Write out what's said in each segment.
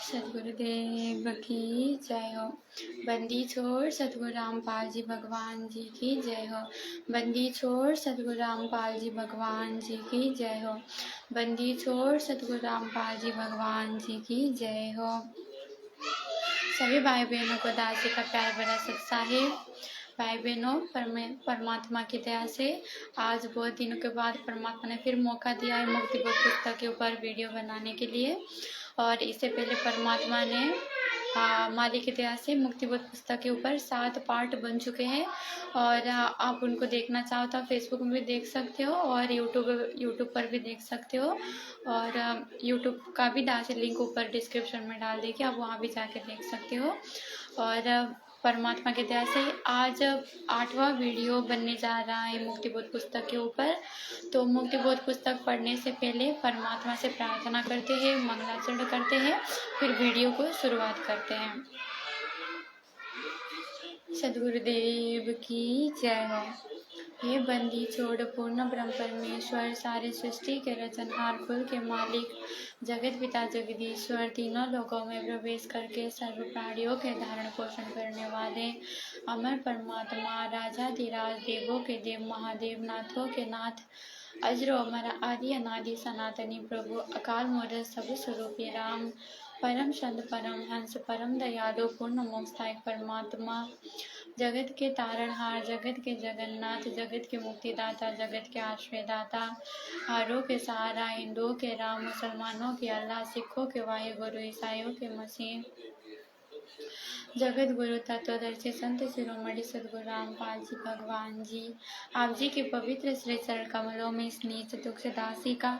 सदगुरुदेव की जय हो। बंदी छोड़ सदगुरु रामपाल जी भगवान जी की जय हो। बंदी छोड़ सदगुरु रामपाल जी भगवान जी की जय हो। बंदी छोड़ सदगुरु रामपाल जी भगवान जी की जय हो। सभी भाई बहनों को दास जी का प्यार भरा सत्साहिब। भाई बहनों, परमात्मा की दया से आज बहुत दिनों के बाद परमात्मा ने फिर मौका दिया है मुक्ति बोध पुस्तक के ऊपर वीडियो बनाने के लिए। और इससे पहले परमात्मा ने मालिक की दया से मुक्ति बोध पुस्तक के ऊपर 7 पार्ट बन चुके हैं। और आप उनको देखना चाहो तो फेसबुक में भी देख सकते हो और यूट्यूब पर भी देख सकते हो। और यूट्यूब का भी दास लिंक ऊपर डिस्क्रिप्शन में डाल देगी, आप वहाँ भी जाके देख सकते हो। और परमात्मा की दया से आज 8वां वीडियो बनने जा रहा है मुक्ति बोध पुस्तक के ऊपर। तो मुक्ति बोध पुस्तक पढ़ने से पहले परमात्मा से प्रार्थना करते हैं, मंगलाचरण करते हैं, फिर वीडियो को शुरुआत करते हैं। सदगुरुदेव की जय हो। हे बंदी छोड़ पूर्ण ब्रह्म परमेश्वर, सारे सृष्टि के रचनहार, कुल के मालिक, जगत पिता जगदीश्वर, तीनों लोकों में प्रवेश करके सर्व प्राणियों के धारण पोषण करने वाले अमर परमात्मा, राजाधिराज, देवों के देव, महादेव, नाथों के नाथ, अजरो अमर, आदि अनादि सनातनी प्रभु, अकाल मूर्त सब स्वरूपी राम, परम संत, परम हंस, परम दयालु, पूर्ण मोक्षदायक परमात्मा, जगत के तारणहार, जगत के जगन्नाथ, जगत के मुक्तिदाता, जगत के आश्रयदाता, हारों के सहारा, हिंदुओं के राम, मुसलमानों के अल्लाह, सिखों के वाहेगुरु, ईसाइयों के मसीह, जगत गुरु तत्वदर्शी संत शिरोमणि सदगुरु रामपाल जी भगवान जी, आप जी के पवित्र श्री चरण कमलों में इस नीच दुख दासी का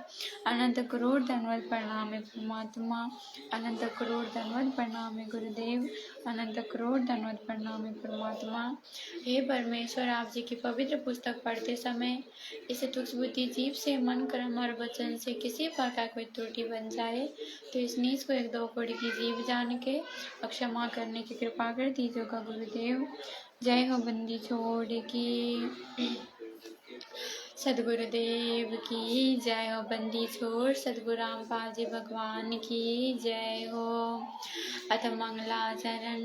अनंत करोड़ धन्यवाद प्रणाम है परमात्मा, अनंत करोड़ धन्यवाद प्रणाम है गुरुदेव, अनंत करोड़ धन्यवाद प्रणाम है परमात्मा। हे परमेश्वर, आप जी की पवित्र पुस्तक पढ़ते समय इस तुक्ष बुद्धि जीव से, मन, कर्म और वचन से किसी प्रकार कोई त्रुटि बन जाए तो इस नीच को 1-2 कौड़ी की जीव जान के क्षमा करने की कृपा कर दीजिएगा गुरुदेव। जय हो बंदी छोड़ की। सदगुरुदेव की जय हो। बंदी छोड़ सदगुरु रामपाल जी भगवान की जय हो। अथ मंगलाचरण।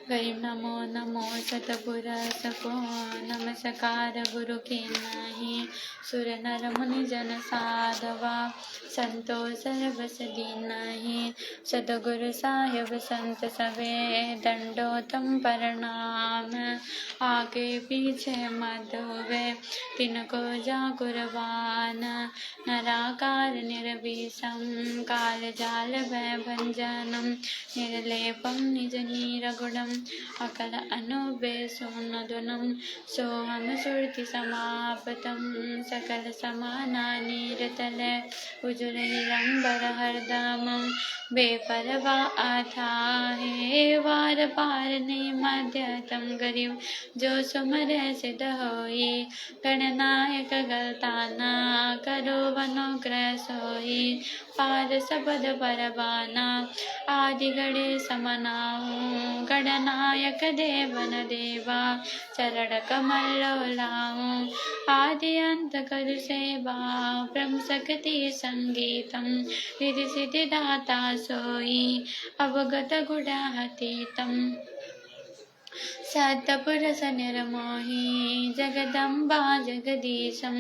गरीब नमो नमो सतपुर सको, नमस्कार गुरु के नाही, सुर नर मुनि जन साधवा, संतो सर्वस दीनाहि, सतगुरु साहिब संत सवे, दंडोतम प्रणाम, आगे पीछे मत होवे, तिनको जा कुर्बान, नराकार निर्विषम, काल जाल भय भंजनम, निर्लेपम निज नीरगुणम, अकल अनुबेसोन्नधुनम, सोहम सुरति समापतम, सकल समानानि रतले, उज्ज्वल हिरंबर हरदमं, बेपरवा अथाहे, वार पार मध्यतम गरीब, जो सुमरे सिद्ध होई, गणनायक गलताना, करो वनुग्रह सोई, पार सबद परबाना, आदि गणे समनाऊं, गणनायक देवन देवा, चरण कमल लाऊं, आदि अंत कर सेवा, ब्रह्म शक्ति संगीतम, रिधि सिद्धि दाता सोई, अवगत गुणातीतम, सतपुरुष निर्मोही, जगदम्बा जगदीशं,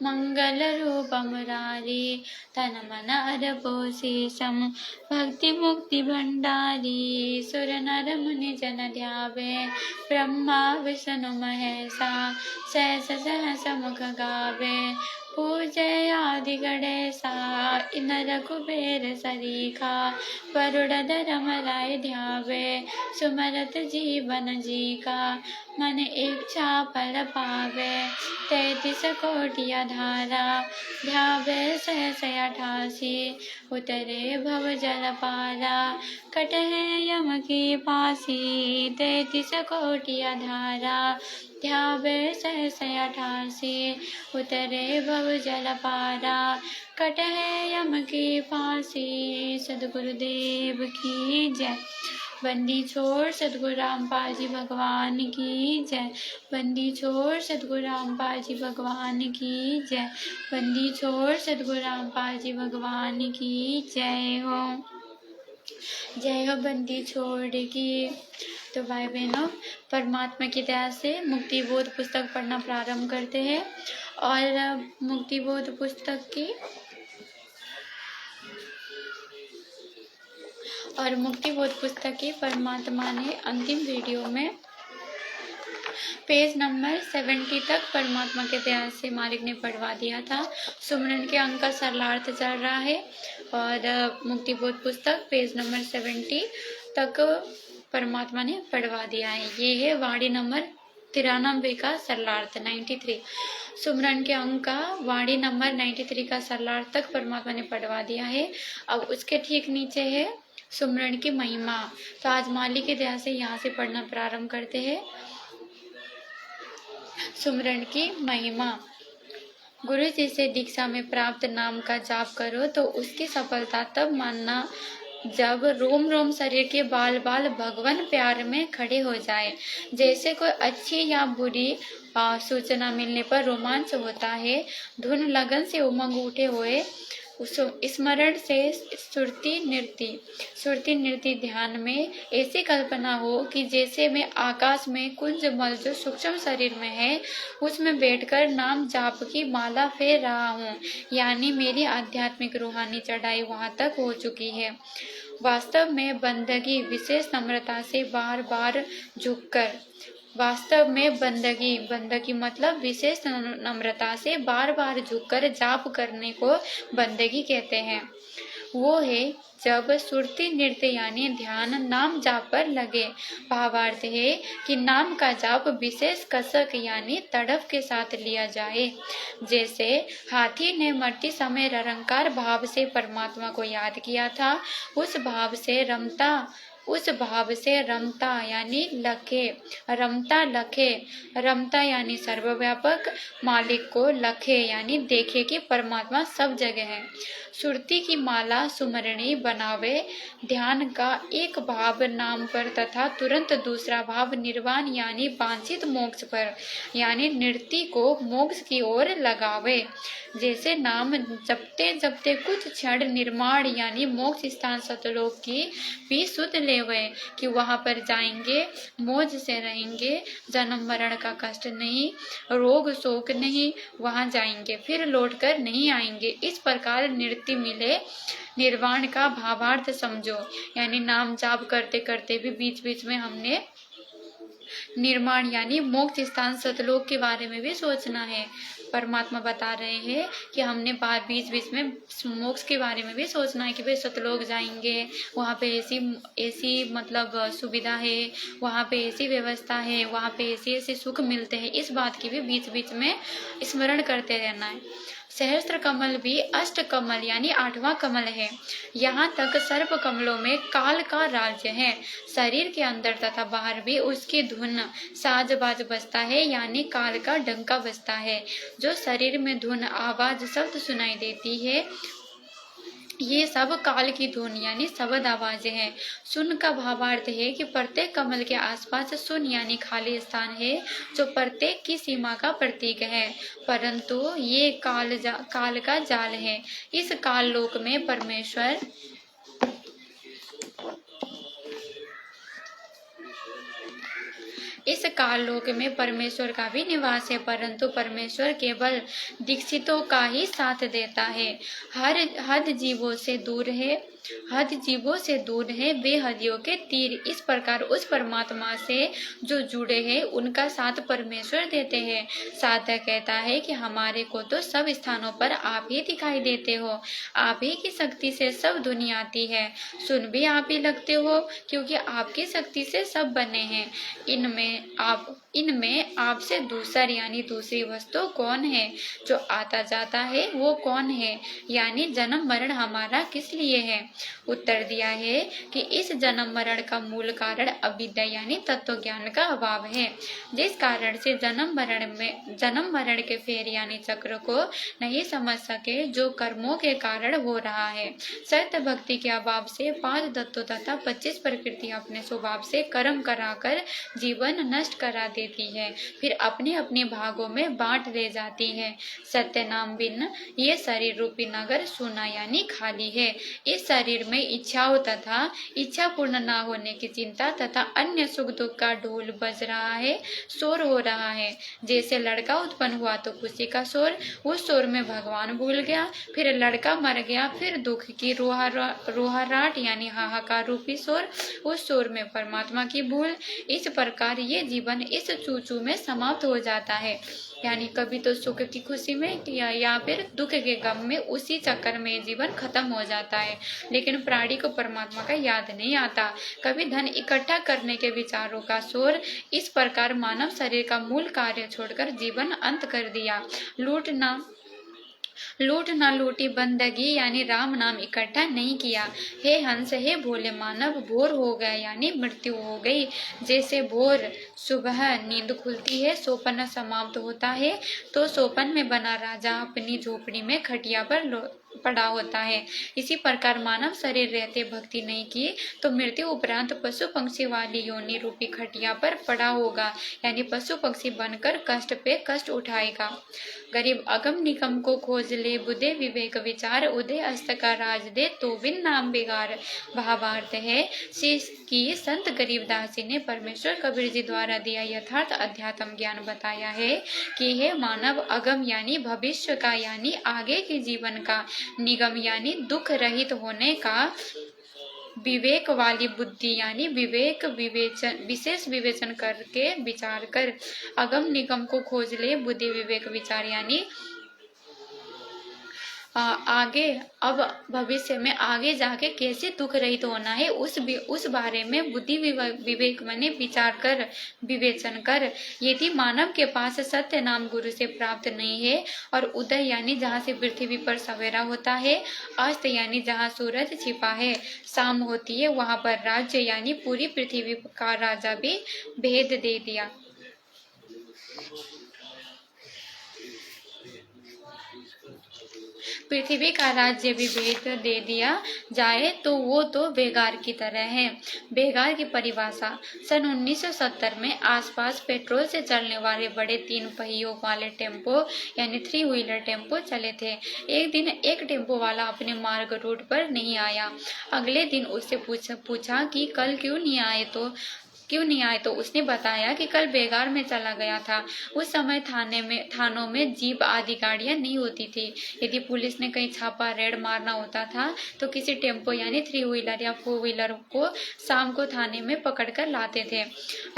मंगल रूप मुरारी, तन मन अरपोशीशं, भक्ति मुक्ति भंडारी, सुर नर मुनि जन ध्यावे, ब्रह्मा विष्णु महेशा, सहस सहस मुख गावे, पूजय आदि गणेशा, इनर कुबेर सरीखा, वरुण धर्म राय ध्यावे, सुमरत जीवन जी का, मन इच्छा फल पावे, 33 कोटि धारा, ध्यावे सहस 88, उतरे भव जल पारा, कटहे यम की पासी, 33 कोटि धारा, ध्यावे सहस 88, उतरे भव जल पारा, कटहे यम की फांसी। सदगुरुदेव की जय। बंदी छोड़ सतगुरु रामपाल जी भगवान की जय। बंदी छोड़ सतगुरु रामपाल जी भगवान की जय। बंदी छोड़ सतगुरु रामपाल जी भगवान की जय हो। जय हो बंदी छोड़ की। तो भाई बहनों, परमात्मा की दया से मुक्ति बोध पुस्तक पढ़ना प्रारंभ करते हैं। और मुक्ति बोध पुस्तक की परमात्मा ने अंतिम वीडियो में पेज नंबर 70 तक परमात्मा के दया से मालिक ने पढ़वा दिया था। सुमरन के अंक का सरलार्थ चल रहा है और मुक्ति बोध पुस्तक पेज नंबर 70 तक परमात्मा ने पढ़वा दिया है। ये है वाणी नंबर 93 का सरलार्थ 93। सुमरन के अंक का वाणी नंबर 93 का सरलार्थ तक परमात्मा ने पढ़वा दिया है। अब उसके ठीक नीचे है सुमरन की महिमा। तो आज मालिक की दया से यहाँ से पढ़ना प्रारंभ करते हैं। सुमरन की महिमा। गुरु जी से दीक्षा में प्राप्त नाम का जाप करो तो उसकी सफलता तब मानना जब रोम रोम शरीर के बाल बाल भगवान प्यार में खड़े हो जाए। जैसे कोई अच्छी या बुरी सूचना मिलने पर रोमांच होता है, धुन लगन से उमंग उठे हुए स्मरण से सुरती नृत्य ध्यान में ऐसी कल्पना हो कि जैसे मैं आकाश में कुंज मल जो सूक्ष्म शरीर में है उसमें बैठकर नाम जाप की माला फेर रहा हूँ, यानी मेरी आध्यात्मिक रूहानी चढ़ाई वहाँ तक हो चुकी है। वास्तव में बंदगी विशेष नम्रता से बार बार झुककर बंदगी मतलब विशेष नम्रता से बार बार झुककर जाप करने को बंदगी कहते हैं। वो है जब सुरती नृत्य यानी ध्यान नाम जाप पर लगे। भावार्थ है कि नाम का जाप विशेष कसक यानी तड़फ के साथ लिया जाए। जैसे हाथी ने मरते समय निरंकार भाव से परमात्मा को याद किया था, उस भाव से रमता यानी लखे, रमता यानी सर्वव्यापक मालिक को लखे यानी देखे कि परमात्मा सब जगह है। सुरती की माला सुमरणी बनावे, ध्यान का एक भाव नाम पर तथा तुरंत दूसरा भाव निर्वाण यानी वांछित मोक्ष पर यानी नृत्य को मोक्ष की ओर लगावे। जैसे नाम जपते जपते कुछ क्षण निर्माण यानी मोक्ष स्थान सतलोक की भी सुध लेवे कि वहां पर जाएंगे, मौज से रहेंगे, जन्म मरण का कष्ट नहीं, रोग शोक नहीं, वहां जाएंगे फिर लौटकर नहीं आएंगे। इस प्रकार नृत्य मिले निर्वाण का भावार्थ समझो। यानी नाम जाप करते करते भी बीच बीच में हमने निर्माण यानी मोक्ष स्थान सतलोक के बारे में भी सोचना है। परमात्मा बता रहे हैं कि हमने बीच बीच में मोक्ष के बारे में भी सोचना है कि भाई सतलोक जाएंगे, वहाँ पे ऐसी मतलब सुविधा है, वहाँ पे ऐसी व्यवस्था है, वहाँ पे ऐसे सुख मिलते हैं। इस बात की भी बीच बीच में स्मरण करते रहना है। सहस्त्र कमल भी अष्ट कमल यानी 8वां कमल है। यहाँ तक सर्प कमलों में काल का राज्य है। शरीर के अंदर तथा बाहर भी उसकी धुन साजबाज बजता है यानी काल का डंका बजता है। जो शरीर में धुन आवाज शब्द सुनाई देती है ये सब काल की धुन यानी शब्द आवाजें हैं। सुन का भावार्थ है कि प्रत्येक कमल के आसपास सुन यानी खाली स्थान है जो प्रत्येक की सीमा का प्रतीक है, परंतु ये काल का जाल है। इस काल लोक में परमेश्वर का भी निवास है, परंतु परमेश्वर केवल दीक्षितों का ही साथ देता है। हद जीवों से दूर है बेहदियों के तीर। इस प्रकार उस परमात्मा से जो जुड़े हैं उनका साथ परमेश्वर देते हैं। साधक कहता है कि हमारे को तो सब स्थानों पर आप ही दिखाई देते हो, आप ही की शक्ति से सब दुनिया आती है, सुन भी आप ही लगते हो क्योंकि आपकी शक्ति से सब बने हैं। इनमें आप इनमें आपसे दूसर यानी दूसरी वस्तु कौन है? जो आता जाता है वो कौन है? यानी जन्म मरण हमारा किस लिए है? उत्तर दिया है कि इस जन्म मरण का मूल कारण अविद्या यानी तत्व ज्ञान का अभाव है, जिस कारण से जन्म मरण के फेर यानी चक्र को नहीं समझ सके, जो कर्मों के कारण हो रहा है। सत्य भक्ति के अभाव से 5 तत्वों तथा 25 प्रकृति अपने स्वभाव से कर्म कराकर जीवन नष्ट करा देती है, फिर अपने अपने भागों में बांट ले जाती है। सत्य नाम बिन ये शरीर रूपी नगर सूना यानी खाली है। इस शरीर में इच्छाओं तथा इच्छा पूर्ण न होने की चिंता तथा अन्य सुख दुख का ढोल बज रहा है, शोर हो रहा है। जैसे लड़का उत्पन्न हुआ तो खुशी का शोर, उस शोर में भगवान भूल गया, फिर लड़का मर गया, फिर दुख की रोहाराट यानी हाहाकार रूपी शोर, उस शोर में परमात्मा की भूल। इस प्रकार ये जीवन इस चूचू में समाप्त हो जाता है, यानी कभी तो सुख की खुशी में या फिर दुख के गम में, उसी चक्कर में जीवन खत्म हो जाता है। लेकिन प्राणी को परमात्मा का याद नहीं आता। कभी धन इकट्ठा करने के विचारों का शोर। इस प्रकार मानव शरीर का मूल कार्य छोड़कर जीवन अंत कर दिया। लूट ना लूटी बंदगी यानी राम नाम इकट्ठा नहीं किया। हे हंस हे भोले मानव, भोर हो गया यानी मृत्यु हो गई। जैसे भोर सुबह नींद खुलती है, सोपन समाप्त होता है, तो सोपन में बना राजा अपनी झोपड़ी में खटिया पर पड़ा होता है। इसी प्रकार मानव शरीर रहते भक्ति नहीं की तो मृत्यु उपरांत पशु पंक्षी वाली योनि रूपी खटिया पर पड़ा होगा, यानी पशु पक्षी बनकर कष्ट पे कष्ट उठाएगा। गरीब अगम निगम को खोज ले, बुद्धे विवेक विचार, उदय अस्त का राज दे, तो बिन नाम बिगाड़। भावार्थ है कि संत गरीबदासी ने परमेश्वर कबीर जी द्वारा दिया यथार्थ अध्यात्म ज्ञान बताया है कि हे मानव, अगम यानी भविष्य का यानी आगे के जीवन का, निगम यानी दुख रहित होने का, विवेक वाली बुद्धि यानी विशेष विवेचन करके विचार कर। अगम निगम को खोज ले, बुद्धि विवेक विचार यानी आगे अब भविष्य में आगे जाके कैसे दुख रहित होना है, उस बारे में बुद्धि विवेक माने विवेचन कर। यदि मानव के पास सत्य नाम गुरु से प्राप्त नहीं है, और उदय यानी जहाँ से पृथ्वी पर सवेरा होता है, अस्त यानी जहाँ सूरज छिपा है शाम होती है, वहाँ पर राज्य यानी पूरी पृथ्वी का राजा भी भेद दे दिया। पृथ्वी का राज्य भी भेद दे दिया जाए तो वो तो बेगार की तरह है। बेगार की परिभाषा सन 1970 में आसपास पेट्रोल से चलने वाले बड़े 3 पहियों वाले टेम्पो यानी 3 व्हीलर टेम्पो चले थे। एक दिन एक टेम्पो वाला अपने मार्ग रूट पर नहीं आया। अगले दिन उससे पूछा कि कल क्यों नहीं आए, तो उसने बताया कि कल बेगार में चला गया था। उस समय थानों में जीप आदि गाड़ियां नहीं होती थी। यदि पुलिस ने कहीं छापा रेड मारना होता था तो किसी टेम्पो यानी 3 व्हीलर या 4 व्हीलर को शाम को थाने में पकड़कर लाते थे।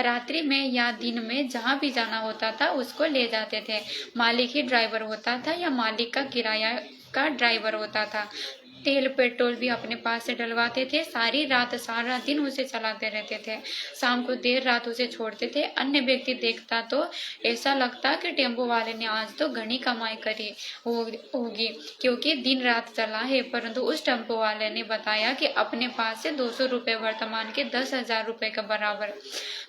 रात्रि में या दिन में जहां भी जाना होता था उसको ले जाते थे। मालिक ही ड्राइवर होता था या मालिक का किराया का ड्राइवर होता था। तेल पेट्रोल भी अपने पास से डलवाते थे। सारा दिन उसे चलाते रहते थे। शाम को देर रात उसे छोड़ते थे। अन्य व्यक्ति देखता तो ऐसा लगता कि टेम्पो वाले ने आज तो घनी कमाई करी होगी, क्योंकि दिन रात चला है। परंतु उस टेम्पो वाले ने बताया कि अपने पास से 200 रुपये वर्तमान के 10,000 रुपये के बराबर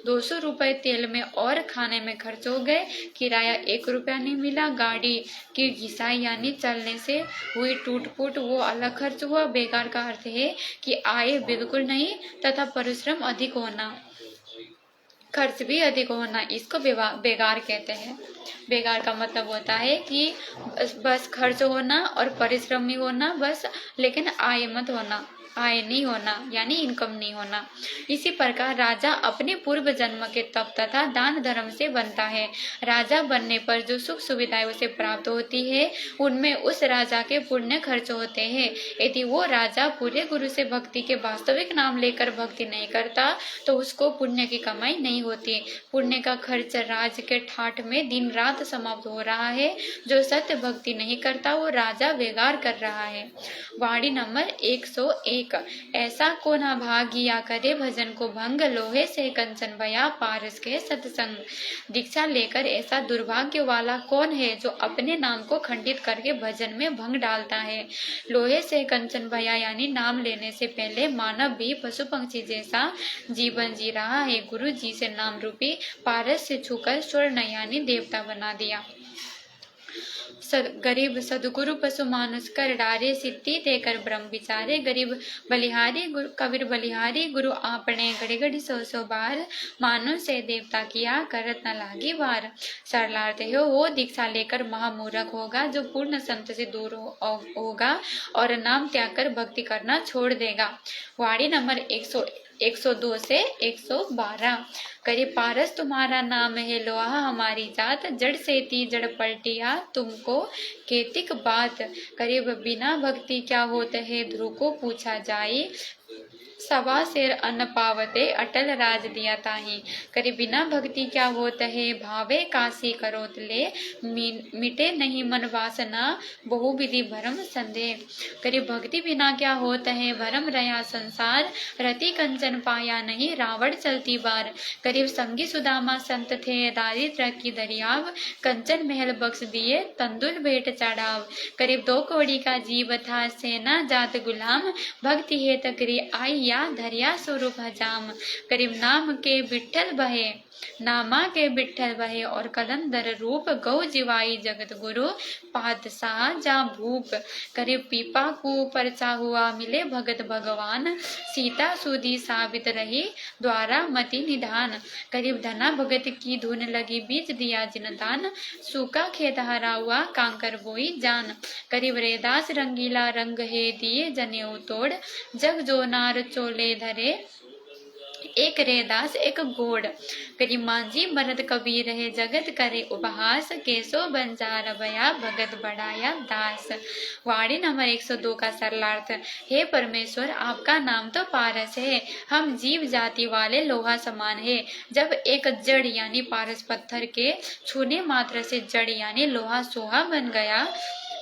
200 रुपये तेल में और खाने में खर्च हो गए। किराया 1 रुपया नहीं मिला। गाड़ी की घिसाई यानी चलने से हुई टूट फूट वो अलग खर्च हुआ। बेकार का अर्थ है कि आय बिल्कुल नहीं तथा परिश्रम अधिक होना, खर्च भी अधिक होना, इसको बेगार कहते हैं। बेगार का मतलब होता है कि बस खर्च होना और परिश्रम भी होना बस, लेकिन आय नहीं होना यानी इनकम नहीं होना। इसी प्रकार राजा अपने पूर्व जन्म के तप तथा दान धर्म से बनता है। राजा बनने पर जो सुख सुविधाएं उसे प्राप्त होती है उनमें उस राजा के पुण्य खर्च होते हैं। यदि वो राजा पूरे गुरु से भक्ति के वास्तविक नाम लेकर भक्ति नहीं करता तो उसको पुण्य की कमाई नहीं होती। पुण्य का खर्च राज के ठाठ में दिन रात समाप्त हो रहा है। जो सत्य भक्ति नहीं करता वो राजा बेगार कर रहा है। वाणी नंबर 101। एक, ऐसा को ना भागिया करे भजन को भंग, लोहे से कंचन भया पारस के सत्संग। दीक्षा लेकर ऐसा दुर्भाग्य वाला कौन है जो अपने नाम को खंडित करके भजन में भंग डालता है। लोहे से कंचन भया यानी नाम लेने से पहले मानव भी पशु पंक्षी जैसा जीवन जी रहा है। गुरु जी से नाम रूपी पारस से छूकर स्वर्ण यानी देवता बना दिया। गरीब सदगुरु पशु मानुष कर डारे, सिद्धि देकर ब्रह्म विचारे। गरीब बलिहारी कबीर बलिहारी, गुरु आपने घड़ी घड़ी सौ सौ बार, मानुष से देवता किया करत न लागी वार। सरलार्थ हो दीक्षा लेकर महामूर्ख होगा जो पूर्ण संत से दूर होगा और नाम त्याग कर भक्ति करना छोड़ देगा। वाणी नंबर 102 से 112। करीब पारस तुम्हारा नाम है लोहा हमारी जात, जड़ से ती जड़ पलटिया तुमको केतिक बात। करीब बिना भक्ति क्या होता है ध्रुव को पूछा जाए, सवा शेर अन्न पावते अटल राज दिया ताही। करीब बिना भक्ति क्या होता है भावे काशी करोत ले, मिटे नहीं मन वासना बहु विधि भरम संदेह। करीब भक्ति बिना क्या होता है भरम रहा संसार, रति कंचन पाया नहीं रावण चलती बार। करीब संगी सुदामा संत थे दारिद्र की दरियाव, कंचन महल बख्श दिए तंदुल भेंट चढ़ाव। करीब 2 कौड़ी का जीव था सेना जात गुलाम, भक्ति है तकरी आई धरिया स्वरूप हजाम। करीब नाम के बिट्ठल बहे नामा के बिट्ठल बहे और कलंदर रूप, गौ जिवाई जगत गुरु पातशाह जा भूप। करीब पीपा को परचा हुआ मिले भगत भगवान, सीता सुधी साबित रही द्वारा मति निधान। करीब धना भगत की धुन लगी बीज दिया जिनदान, सूखा खेत हरा हुआ कांकर बोई जान। करीब रेदास रंगीला रंग है दिए जनेऊ तोड़, जग जो नार चोले धरे एक रेदास एक गोड़। करीब मांझी मरद कबीर है जगत करे उपहास, केसो बंजार भया भगत बढ़ाया दास। वाणी नंबर 102 का सरलार्थ, हे परमेश्वर आपका नाम तो पारस है, हम जीव जाति वाले लोहा समान है। जब एक जड़ यानी पारस पत्थर के छूने मात्र से जड़ यानी लोहा सोहा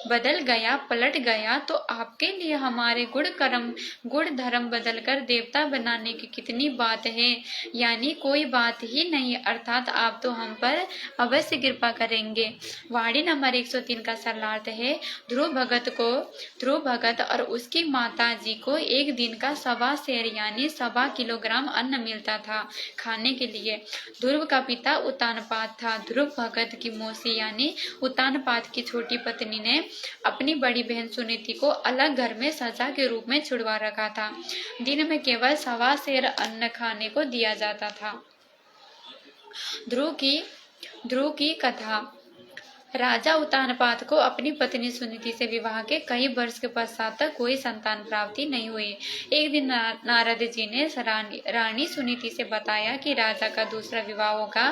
बदल गया पलट गया, तो आपके लिए हमारे गुण धर्म बदल कर देवता बनाने की कितनी बात है। यानी कोई बात ही नहीं, अर्थात आप तो हम पर अवश्य कृपा करेंगे। वाणी नंबर 103 का सरलार्थ है, ध्रुव भगत और उसकी माता जी को एक दिन का 1.25 सेर यानी 1.25 किलोग्राम अन्न मिलता था खाने के लिए। ध्रुव का पिता उतानपाद था। ध्रुव भगत की मौसी यानी उतानपाद की छोटी पत्नी ने अपनी बड़ी बहन सुनीति को अलग घर में सजा के रूप में छुड़वा रखा था। दिन में केवल 1.25 सेर अन्न खाने को दिया जाता था। ध्रुव की कथा। राजा उतानपाद को अपनी पत्नी सुनीति से विवाह के कई वर्ष के पश्चात तक कोई संतान प्राप्ति नहीं हुई। एक दिन नारद जी ने रानी सुनीति से बताया कि राजा का दूसरा विवाह होगा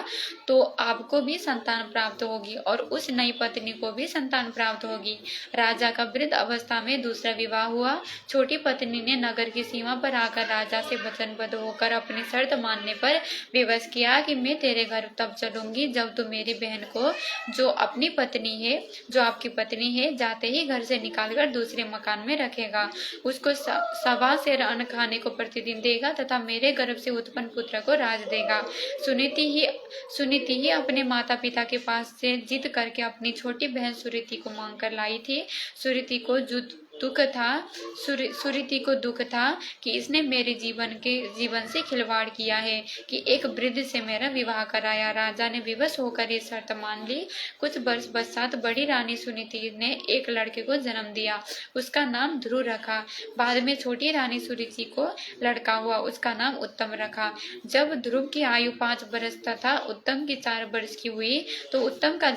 तो आपको भी संतान प्राप्त होगी और उस नई पत्नी को भी संतान प्राप्त होगी। राजा का वृद्ध अवस्था में दूसरा विवाह हुआ। छोटी पत्नी ने नगर की सीमा पर आकर राजा से वचनबद्ध होकर अपनी शर्त मानने पर विवश किया कि मैं तेरे घर तब चलूंगी जब तू मेरी बहन को जो आपकी पत्नी है जाते ही घर से निकालकर दूसरे मकान में रखेगा, उसको 1.25 सेर अन्न खाने को प्रतिदिन देगा तथा मेरे गर्भ से उत्पन्न पुत्र को राज देगा। सुनीति ही अपने माता पिता के पास से जिद करके अपनी छोटी बहन सुरीति को मांग कर लाई थी। सुरीति को दुख था कि इसने मेरे जीवन से खिलवाड़ किया है कि एक वृद्ध से मेरा विवाह कराया। राजा ने विवश होकर ये शर्त मान ली। कुछ वर्ष पश्चात बड़ी रानी सुनीति ने एक लड़के को जन्म दिया। उसका नाम ध्रुव रखा। बाद में छोटी रानी सुरीति को लड़का हुआ, उसका नाम उत्तम रखा। जब ध्रुव की आयु 5 वर्ष तथा उत्तम की 4 वर्ष की हुई तो उत्तम का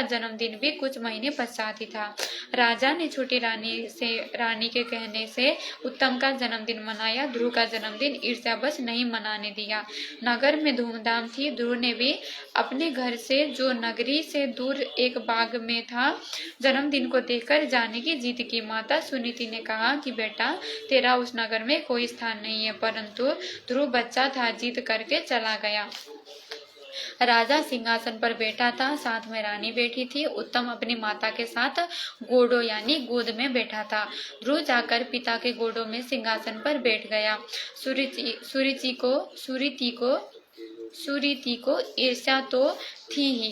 जन्मदिन भी कुछ महीने पश्चात ही था। राजा ने छोटी रानी के कहने से उत्तम का जन्मदिन मनाया। ध्रुव का जन्मदिन ईर्ष्यावश नहीं मनाने दिया। नगर में धूमधाम थी। ध्रुव ने भी अपने घर से जो नगरी से दूर एक बाग में था जन्मदिन को देखकर जाने की जिद की। माता सुनीति ने कहा कि बेटा तेरा उस नगर में कोई स्थान नहीं है, परंतु ध्रुव बच्चा था, जिद करके चला गया। राजा सिंहासन पर बैठा था, साथ में रानी बैठी थी। उत्तम अपनी माता के साथ गोडो यानी गोद में बैठा था। ध्रुव जाकर पिता के गोडो में सिंहासन पर बैठ गया। सुरीति को ईर्ष्या तो थी ही।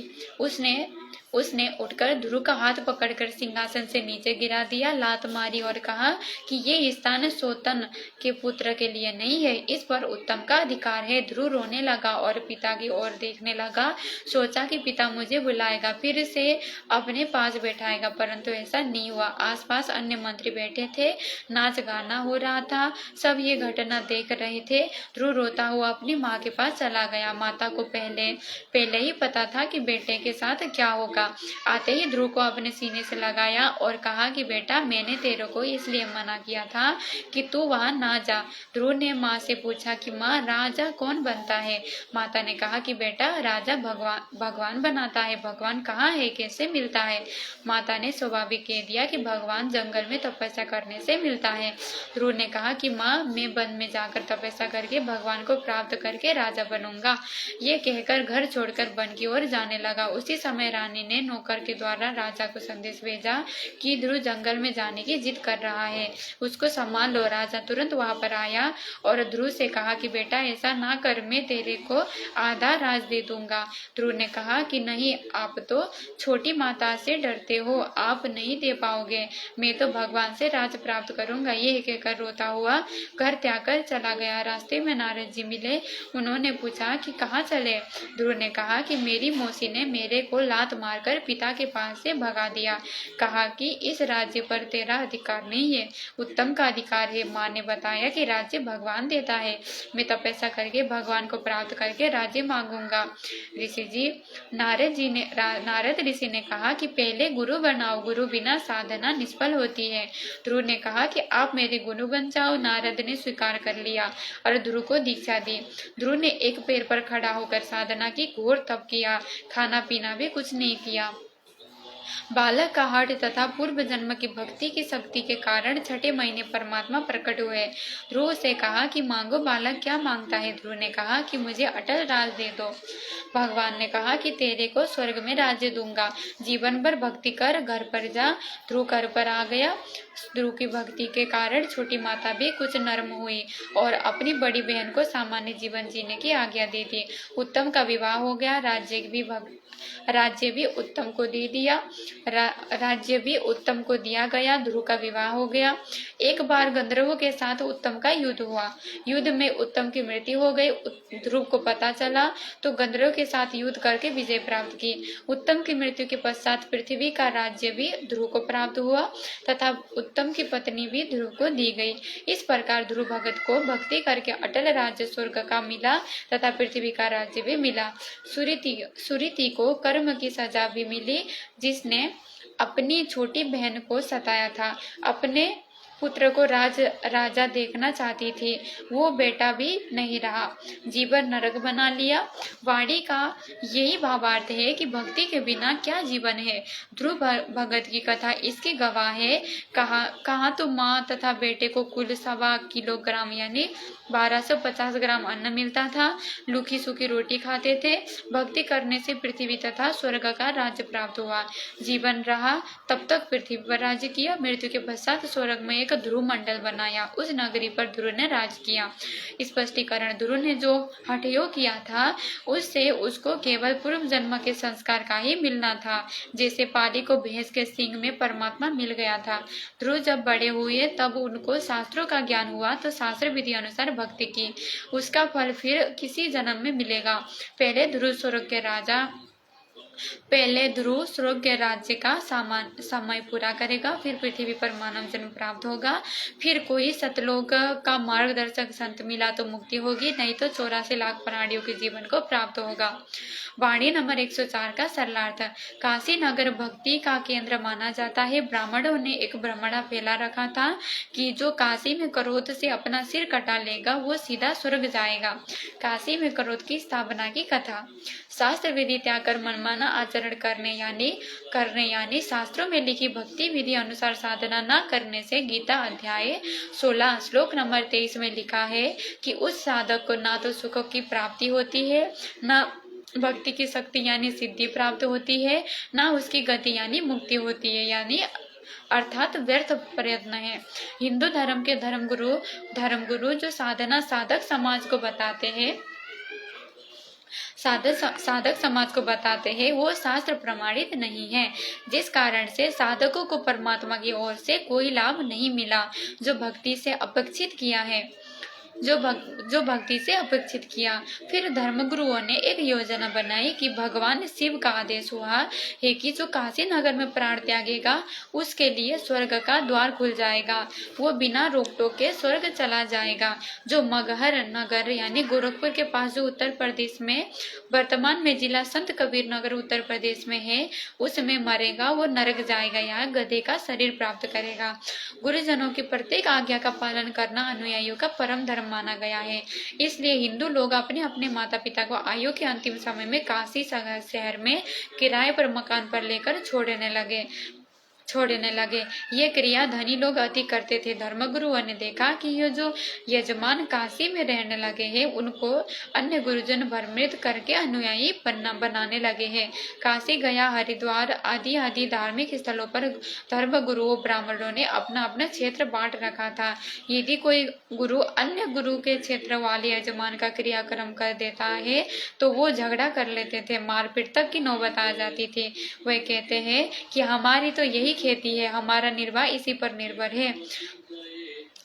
उसने उठकर ध्रुव का हाथ पकड़कर सिंहासन से नीचे गिरा दिया, लात मारी और कहा कि ये स्थान सोतन के पुत्र के लिए नहीं है, इस पर उत्तम का अधिकार है। ध्रुव रोने लगा और पिता की ओर देखने लगा। सोचा कि पिता मुझे बुलाएगा, फिर से अपने पास बैठाएगा, परंतु ऐसा नहीं हुआ। आसपास अन्य मंत्री बैठे थे, नाच गाना हो रहा था, सब ये घटना देख रहे थे। ध्रुव रोता हुआ अपनी माँ के पास चला गया। माता को पहले ही पता था कि बेटे के साथ क्या होगा। आते ही ध्रुव को अपने सीने से लगाया और कहा कि बेटा, मैंने तेरे को इसलिए मना किया था कि तू वहां ना जा। ध्रुव ने माँ से पूछा कि माँ, राजा कौन बनता है? माता ने कहा कि बेटा, राजा भगवान बनाता है। भगवान कहाँ है, कैसे मिलता है? माता ने स्वाभाविक कह दिया कि भगवान जंगल में तपस्या करने से मिलता है। ध्रुव ने कहा कि माँ, मैं वन में जाकर तपस्या करके भगवान को प्राप्त करके राजा बनूंगा। ये कहकर घर छोड़कर वन की ओर जाने लगा। उसी समय रानी ने नौकर के द्वारा राजा को संदेश भेजा कि ध्रुव जंगल में जाने की जिद कर रहा है, उसको संभाल लो। राजा तुरंत वहां पर आया और ध्रुव से कहा कि बेटा, ऐसा ना कर, मैं तेरे को आधा राज दे दूंगा। ध्रुव ने कहा कि नहीं, आप तो छोटी माता से डरते हो, आप नहीं दे पाओगे, मैं तो भगवान से राज प्राप्त करूंगा। ये कहकर रोता हुआ घर त्याग कर चला गया। रास्ते में नारद जी मिले। उन्होंने पूछा कि कहाँ चले? ध्रुव ने कहा कि मेरी मौसी ने मेरे को लात मारकर पिता के पास से भगा दिया, कहा कि इस राज्य पर तेरा अधिकार नहीं है, उत्तम का अधिकार है। माँ ने बताया कि राज्य भगवान देता है, मैं तपस्या करके भगवान को प्राप्त करके राज्य मांगूंगा। नारद ऋषि ने कहा कि पहले गुरु बनाओ, गुरु बिना साधना निष्फल होती है। ध्रुव ने कहा कि आप मेरे गुरु बन जाओ। नारद ने स्वीकार कर लिया और ध्रुव को दीक्षा दी। ध्रुव ने एक पैर पर खड़ा होकर साधना की, घोर तप किया, खाना पीना भी कुछ नहीं किया। बालक का हठ तथा पूर्व जन्म की भक्ति की शक्ति के कारण छठे महीने परमात्मा प्रकट हुए। ध्रुव से कहा कि मांगो। बालक क्या मांगता है? ध्रुव ने कहा कि मुझे अटल राज दे दो। भगवान ने कहा कि तेरे को स्वर्ग में राज्य दूंगा, जीवन भर भक्ति कर, घर पर जा। ध्रुव घर पर आ गया। ध्रुव की भक्ति के कारण छोटी माता भी कुछ नर्म हुई और अपनी बड़ी बहन को सामान्य जीवन जीने की आज्ञा दी थी। उत्तम का विवाह हो गया। राज्य भी उत्तम को दिया गया। ध्रुव का विवाह हो गया। एक बार गंधर्वों के साथ उत्तम का युद्ध हुआ। युद्ध में उत्तम की मृत्यु हो गई। ध्रुव को पता चला तो गंधर्वों के साथ युद्ध करके विजय प्राप्त की। उत्तम की मृत्यु के पश्चात पृथ्वी का राज्य भी ध्रुव को प्राप्त हुआ तथा उत्तम की पत्नी भी ध्रुव को दी गई। इस प्रकार ध्रुव भगत को भक्ति करके अटल राज्य स्वर्ग का मिला तथा पृथ्वी का राज्य भी मिला। सुरीति को कर्म की सजा भी मिली, जिसने अपनी छोटी बहन को सताया था। अपने पुत्र को राजा देखना चाहती थी, वो बेटा भी नहीं रहा, जीवन नरक बना लिया। वाणी का यही भावार्थ है कि भक्ति के बिना क्या जीवन है। ध्रुव भगत की कथा इसकी गवाह है। कहा तो माँ तथा बेटे को कुल 1.25 किलोग्राम यानी 1250 ग्राम अन्न मिलता था। लूखी सूखी रोटी खाते थे। भक्ति करने से पृथ्वी तथा स्वर्ग का राज्य प्राप्त हुआ। जीवन रहा तब तक पृथ्वी पर राज्य किया। मृत्यु के पश्चात स्वर्ग में एक ध्रुव मंडल बनाया। उस नगरी पर ध्रुव ने राज किया। स्पष्टीकरण: ध्रुव ने जो हठयोग किया था उससे उसको केवल पूर्व जन्म के संस्कार का ही मिलना था। जैसे पाली को भैंस के सींग में परमात्मा मिल गया था। ध्रुव जब बड़े हुए तब उनको शास्त्रों का ज्ञान हुआ तो शास्त्र विधि अनुसार भक्ति की, उसका फल फिर किसी जन्म में मिलेगा। पहले ध्रुव स्वर्ग के राज्य का समय पूरा करेगा, फिर पृथ्वी पर मानव जन्म प्राप्त होगा। फिर कोई सतलोक का मार्गदर्शक संत मिला तो मुक्ति होगी, नहीं तो 84 लाख प्राणियों के जीवन को प्राप्त होगा। वाणी नंबर 104 का सरलार्थ: काशी नगर भक्ति का केंद्र माना जाता है। ब्राह्मणों ने एक ब्राह्मणा फैला रखा था कि जो काशी में क्रोध से अपना सिर कटा लेगा वो सीधा स्वर्ग जाएगा। काशी में क्रोध की स्थापना की कथा: शास्त्र विधि त्याग कर मनमाना आचरण करने यानी शास्त्रों में लिखी भक्ति विधि अनुसार साधना न करने से गीता अध्याय 16 श्लोक नंबर 23 में लिखा है कि उस साधक को ना तो सुख की प्राप्ति होती है भक्ति की शक्ति यानी सिद्धि प्राप्त होती है, ना उसकी गति यानी मुक्ति होती है, यानी अर्थात व्यर्थ प्रयत्न है। हिंदू धर्म के धर्मगुरु जो साधना साधक समाज को बताते हैं, साधक समाज को बताते हैं, वो शास्त्र प्रमाणित नहीं है, जिस कारण से साधकों को परमात्मा की ओर से कोई लाभ नहीं मिला। जो भक्ति से अपेक्षित किया है, जो भक्ति से अपेक्षित किया। फिर धर्मगुरुओं ने एक योजना बनाई कि भगवान शिव का आदेश हुआ है कि जो काशी नगर में प्राण त्यागेगा उसके लिए स्वर्ग का द्वार खुल जाएगा, वो बिना रोक टोक के स्वर्ग चला जाएगा। जो मगहर नगर यानी गोरखपुर के पास जो उत्तर प्रदेश में वर्तमान में जिला संत कबीर नगर उत्तर प्रदेश में है, उसमें मरेगा वो नरक जाएगा या गधे का शरीर प्राप्त करेगा। गुरुजनों की प्रत्येक आज्ञा का पालन करना अनुयायियों का परम धर्म माना गया है। इसलिए हिंदू लोग अपने अपने माता पिता को आयु के अंतिम समय में काशी शहर में किराए पर मकान पर लेकर छोड़ने लगे। ये क्रिया धनी लोग अति करते थे। धर्मगुरुओं ने देखा कि ये जो यजमान काशी में रहने लगे हैं, उनको अन्य गुरुजन भ्रमित करके अनुयायी बनाने लगे हैं। काशी, गया, हरिद्वार आदि आदि धार्मिक स्थलों पर धर्मगुरुओं ब्राह्मणों ने अपना अपना क्षेत्र बांट रखा था। यदि कोई गुरु अन्य गुरु के क्षेत्र वाले यजमान का क्रियाक्रम कर देता है तो वो झगड़ा कर लेते थे, मारपीट तक की नौबत आ जाती थी। वे कहते हैं कि हमारी तो यही खेती है, हमारा निर्वाह इसी पर निर्भर है,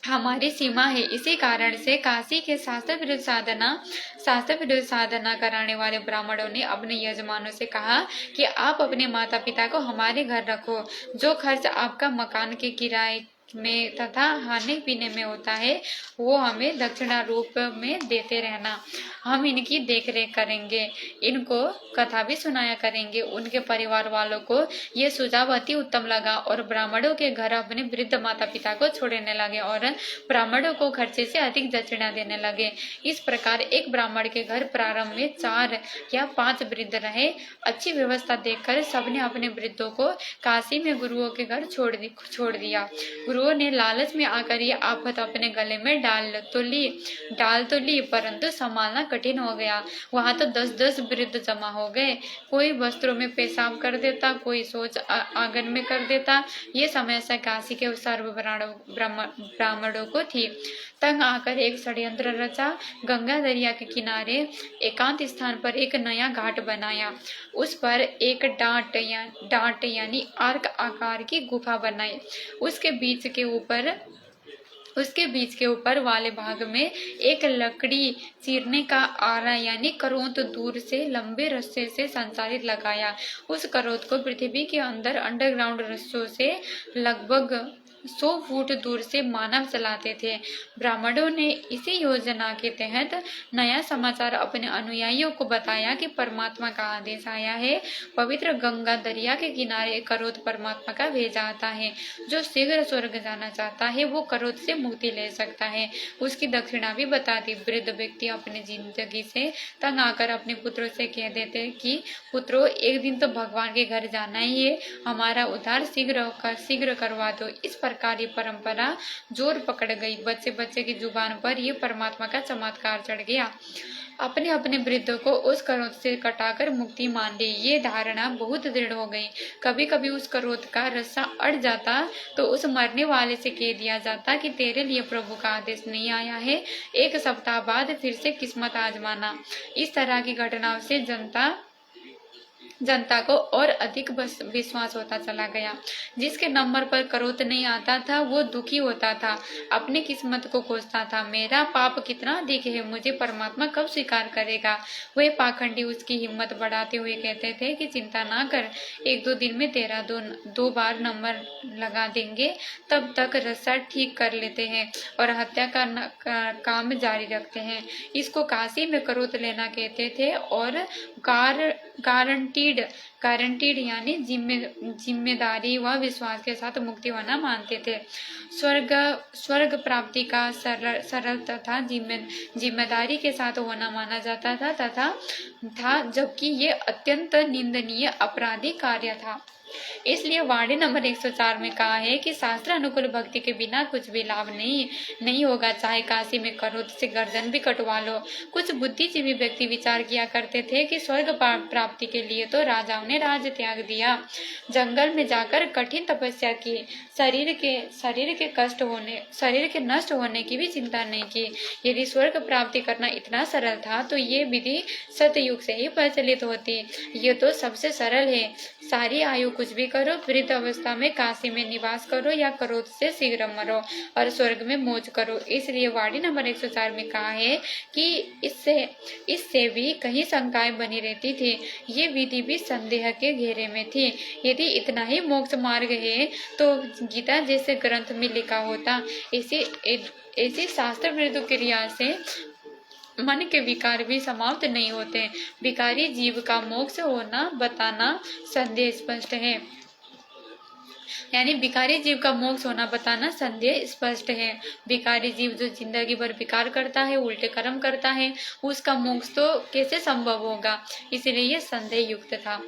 हमारी सीमा है। इसी कारण से काशी के शास्त्र विरुद्ध साधना कराने वाले ब्राह्मणों ने अपने यजमानों से कहा कि आप अपने माता पिता को हमारे घर रखो, जो खर्च आपका मकान के किराए में तथा खाने पीने में होता है वो हमें दक्षिणा रूप में देते रहना। हम इनकी देखरेख करेंगे, इनको कथा भी सुनाया करेंगे। उनके परिवार वालों को ये सुझाव अति उत्तम लगा और ब्राह्मणों के घर अपने वृद्ध माता पिता को छोड़ने लगे और ब्राह्मणों को खर्चे से अधिक दक्षिणा देने लगे। इस प्रकार एक ब्राह्मण के घर प्रारंभ में 4 या 5 वृद्ध रहे। अच्छी व्यवस्था देखकर सबने अपने वृद्धों को काशी में गुरुओं के घर छोड़ दिया। गुरुओं ने लालच में आकर ये आफत अपने गले में डाल तो ली, परंतु संभालना कठिन हो गया। वहां तो 10-10 वृद्ध जमा हो गए। कोई वस्त्रों में पेशाब कर देता, कोई शौच आंगन में कर देता। ये समस्या काशी के सर्व ब्राह्मणों को थी। तंग आकर एक षड्यंत्र रचा। गंगा दरिया के किनारे एकांत स्थान पर एक नया घाट बनाया। उस पर एक डांट यानी आर्क आकार की गुफा बनाई। उसके बीच के ऊपर वाले भाग में एक लकड़ी चीरने का आरा यानी करोत दूर से लंबे रस्से से संचालित लगाया। उस करोत को पृथ्वी के अंदर अंडरग्राउंड रस्सों से लगभग 100 फुट दूर से मानव चलाते थे। ब्राह्मणों ने इसी योजना के तहत नया समाचार अपने अनुयायियों को बताया कि परमात्मा का आदेश आया है। पवित्र गंगा दरिया के किनारे करोत परमात्मा का भेजा आता है। जो शीघ्र स्वर्ग जाना चाहता है वो करोत से मुक्ति ले सकता है। उसकी दक्षिणा भी बता दी। वृद्ध व्यक्ति अपनी जिंदगी से तंग आकर अपने पुत्रों से कह देते कि पुत्रों, एक दिन तो भगवान के घर जाना ही है, हमारा उद्धार शीघ्र करवा दो। इस प्रकार ये परंपरा जोर पकड़ गई। बच्चे बच्चे की जुबान पर ये परमात्मा का चमत्कार चढ़ गया। अपने अपने वृद्धों को उस करोत से कटाकर मुक्ति मान ली। ये धारणा बहुत दृढ़ हो गई। कभी कभी उस करोत का रस्सा अड़ जाता तो उस मरने वाले से कह दिया जाता कि तेरे लिए प्रभु का आदेश नहीं आया है, 1 सप्ताह बाद फिर से किस्मत आजमाना। इस तरह की घटनाओं से जनता को और अधिक विश्वास होता चला गया। जिसके नंबर पर करोत नहीं आता था वो दुखी होता था, अपनी किस्मत को कोसता था। मेरा पाप कितना अधिक है, मुझे परमात्मा कब स्वीकार करेगा। वे पाखंडी उसकी हिम्मत बढ़ाते हुए कहते थे कि चिंता ना कर, 1-2 दिन में तेरा 2 बार नंबर लगा देंगे, तब तक रस्सा ठीक कर लेते हैं और हत्या का काम जारी रखते हैं। इसको काशी में करोत लेना कहते थे और गारंटीड यानी जिम्मेदारी व विश्वास के साथ मुक्ति होना मानते थे। स्वर्ग प्राप्ति का सरल तथा जिम्मेदारी के साथ होना माना जाता था जबकि ये अत्यंत निंदनीय अपराधी कार्य था। इसलिए वाणी नंबर 104 में कहा है कि शास्त्र अनुकूल भक्ति के बिना कुछ भी लाभ नहीं होगा, चाहे काशी में करोध से गर्दन भी कटवा लो। कुछ बुद्धिजीवी व्यक्ति विचार किया करते थे कि स्वर्ग प्राप्ति के लिए तो राजाओं ने राज त्याग दिया, जंगल में जाकर कठिन तपस्या की, शरीर के नष्ट होने की भी चिंता नहीं की। यदि स्वर्ग प्राप्ति करना इतना सरल था तो ये विधि सतयुग से ही प्रचलित होती। ये तो सबसे सरल है। सारी आयु कुछ भी करो, वृद्ध अवस्था में काशी में निवास करो या क्रोध से शीघ्र मरो और स्वर्ग में मौज करो। इसलिए वाणी नंबर 104 में कहा है कि इससे भी कहीं शंकाएं बनी रहती थी। ये विधि भी संदेह के घेरे में थी। यदि इतना ही मोक्ष मार्ग है तो गीता जैसे ग्रंथ में लिखा होता। ऐसी शास्त्र विरुद्ध क्रिया से मन के विकार भी समाप्त नहीं होते। भिखारी जीव का मोक्ष होना बताना संदेह स्पष्ट है, यानी भिखारी जीव का मोक्ष होना बताना संदेह स्पष्ट है। भिखारी जीव जो जिंदगी भर विकार करता है, उल्टे कर्म करता है, उसका मोक्ष तो कैसे संभव होगा, इसलिए यह संदेह युक्त था।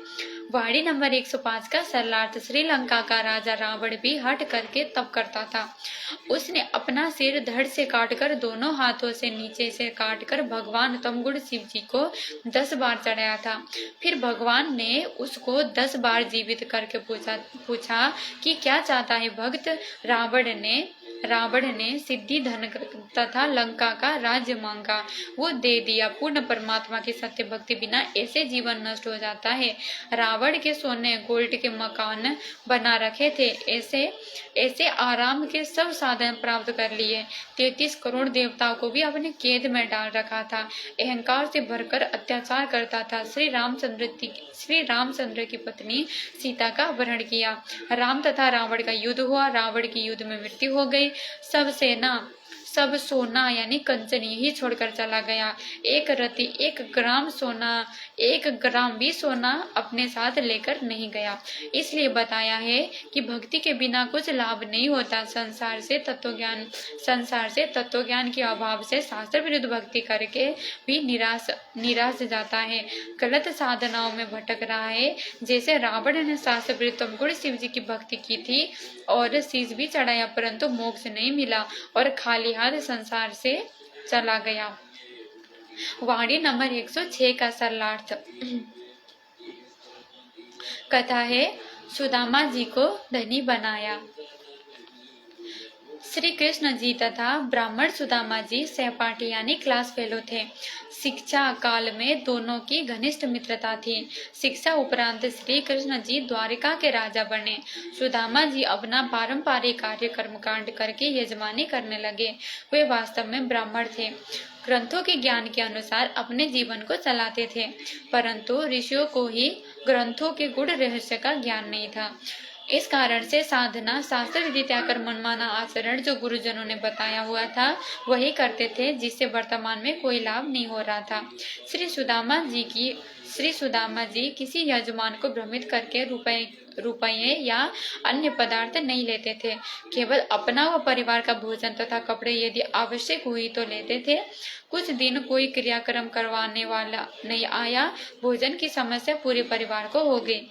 वाणी नंबर 105 का सरलार्थ, श्रीलंका का राजा रावण भी हट करके तप करता था। उसने अपना सिर धड़ से काटकर दोनों हाथों से नीचे से काटकर भगवान तमगुण शिव जी को 10 बार चढ़ाया था। फिर भगवान ने उसको 10 बार जीवित करके पूछा कि क्या चाहता है भक्त। रावण ने सिद्धि, धन तथा लंका का राज्य मांगा, वो दे दिया। पूर्ण परमात्मा की सत्य भक्ति बिना ऐसे जीवन नष्ट हो जाता है। रावण के सोने गोल्ड के मकान बना रखे थे, ऐसे आराम के सब साधन प्राप्त कर लिए। 33 करोड़ देवताओं को भी अपने कैद में डाल रखा था। अहंकार से भरकर अत्याचार करता था। श्री रामचंद्र की पत्नी सीता का अपहरण किया। राम तथा रावण का युद्ध हुआ। रावण की युद्ध में मृत्यु हो गई। सब सोना यानी कंचन यही छोड़कर चला गया। एक रति 1 ग्राम भी सोना अपने साथ लेकर नहीं गया। इसलिए बताया है कि भक्ति के बिना कुछ लाभ नहीं होता। संसार से तत्वज्ञान के अभाव से शास्त्र विरुद्ध भक्ति करके भी निराश जाता है, गलत साधनाओं में भटक रहा है। जैसे रावण ने शास्त्र विरुद्ध तमगुण शिव जी की भक्ति की थी और शीश भी चढ़ाया, परंतु मोक्ष नहीं मिला और खाली हाथ संसार से चला गया। वाणी नंबर 106 का सरलार्थ, कथा है सुदामा जी को धनी बनाया। श्री कृष्ण जी तथा ब्राह्मण सुदामा जी सहपाठी यानी क्लास फेलो थे। शिक्षा काल में दोनों की घनिष्ठ मित्रता थी। शिक्षा उपरांत श्री कृष्ण जी द्वारिका के राजा बने। सुदामा जी अपना पारंपरिक कार्य कर्मकांड करके यजमानी करने लगे। वे वास्तव में ब्राह्मण थे, ग्रंथों के ज्ञान के अनुसार अपने जीवन को चलाते थे, परंतु ऋषियों को ही ग्रंथों के गूढ़ रहस्य का ज्ञान नहीं था। इस कारण से साधना, शास्त्र विधि त्याग कर मनमाना आचरण जो गुरुजनों ने बताया हुआ था वही करते थे, जिससे वर्तमान में कोई लाभ नहीं हो रहा था। श्री सुदामा जी किसी यजमान को भ्रमित करके रुपये या अन्य पदार्थ नहीं लेते थे। केवल अपना व परिवार का भोजन तथा कपड़े यदि आवश्यक हुई तो लेते थे। कुछ दिन कोई क्रियाक्रम करवाने वाला नहीं आया। भोजन की समस्या पूरे परिवार को हो गई।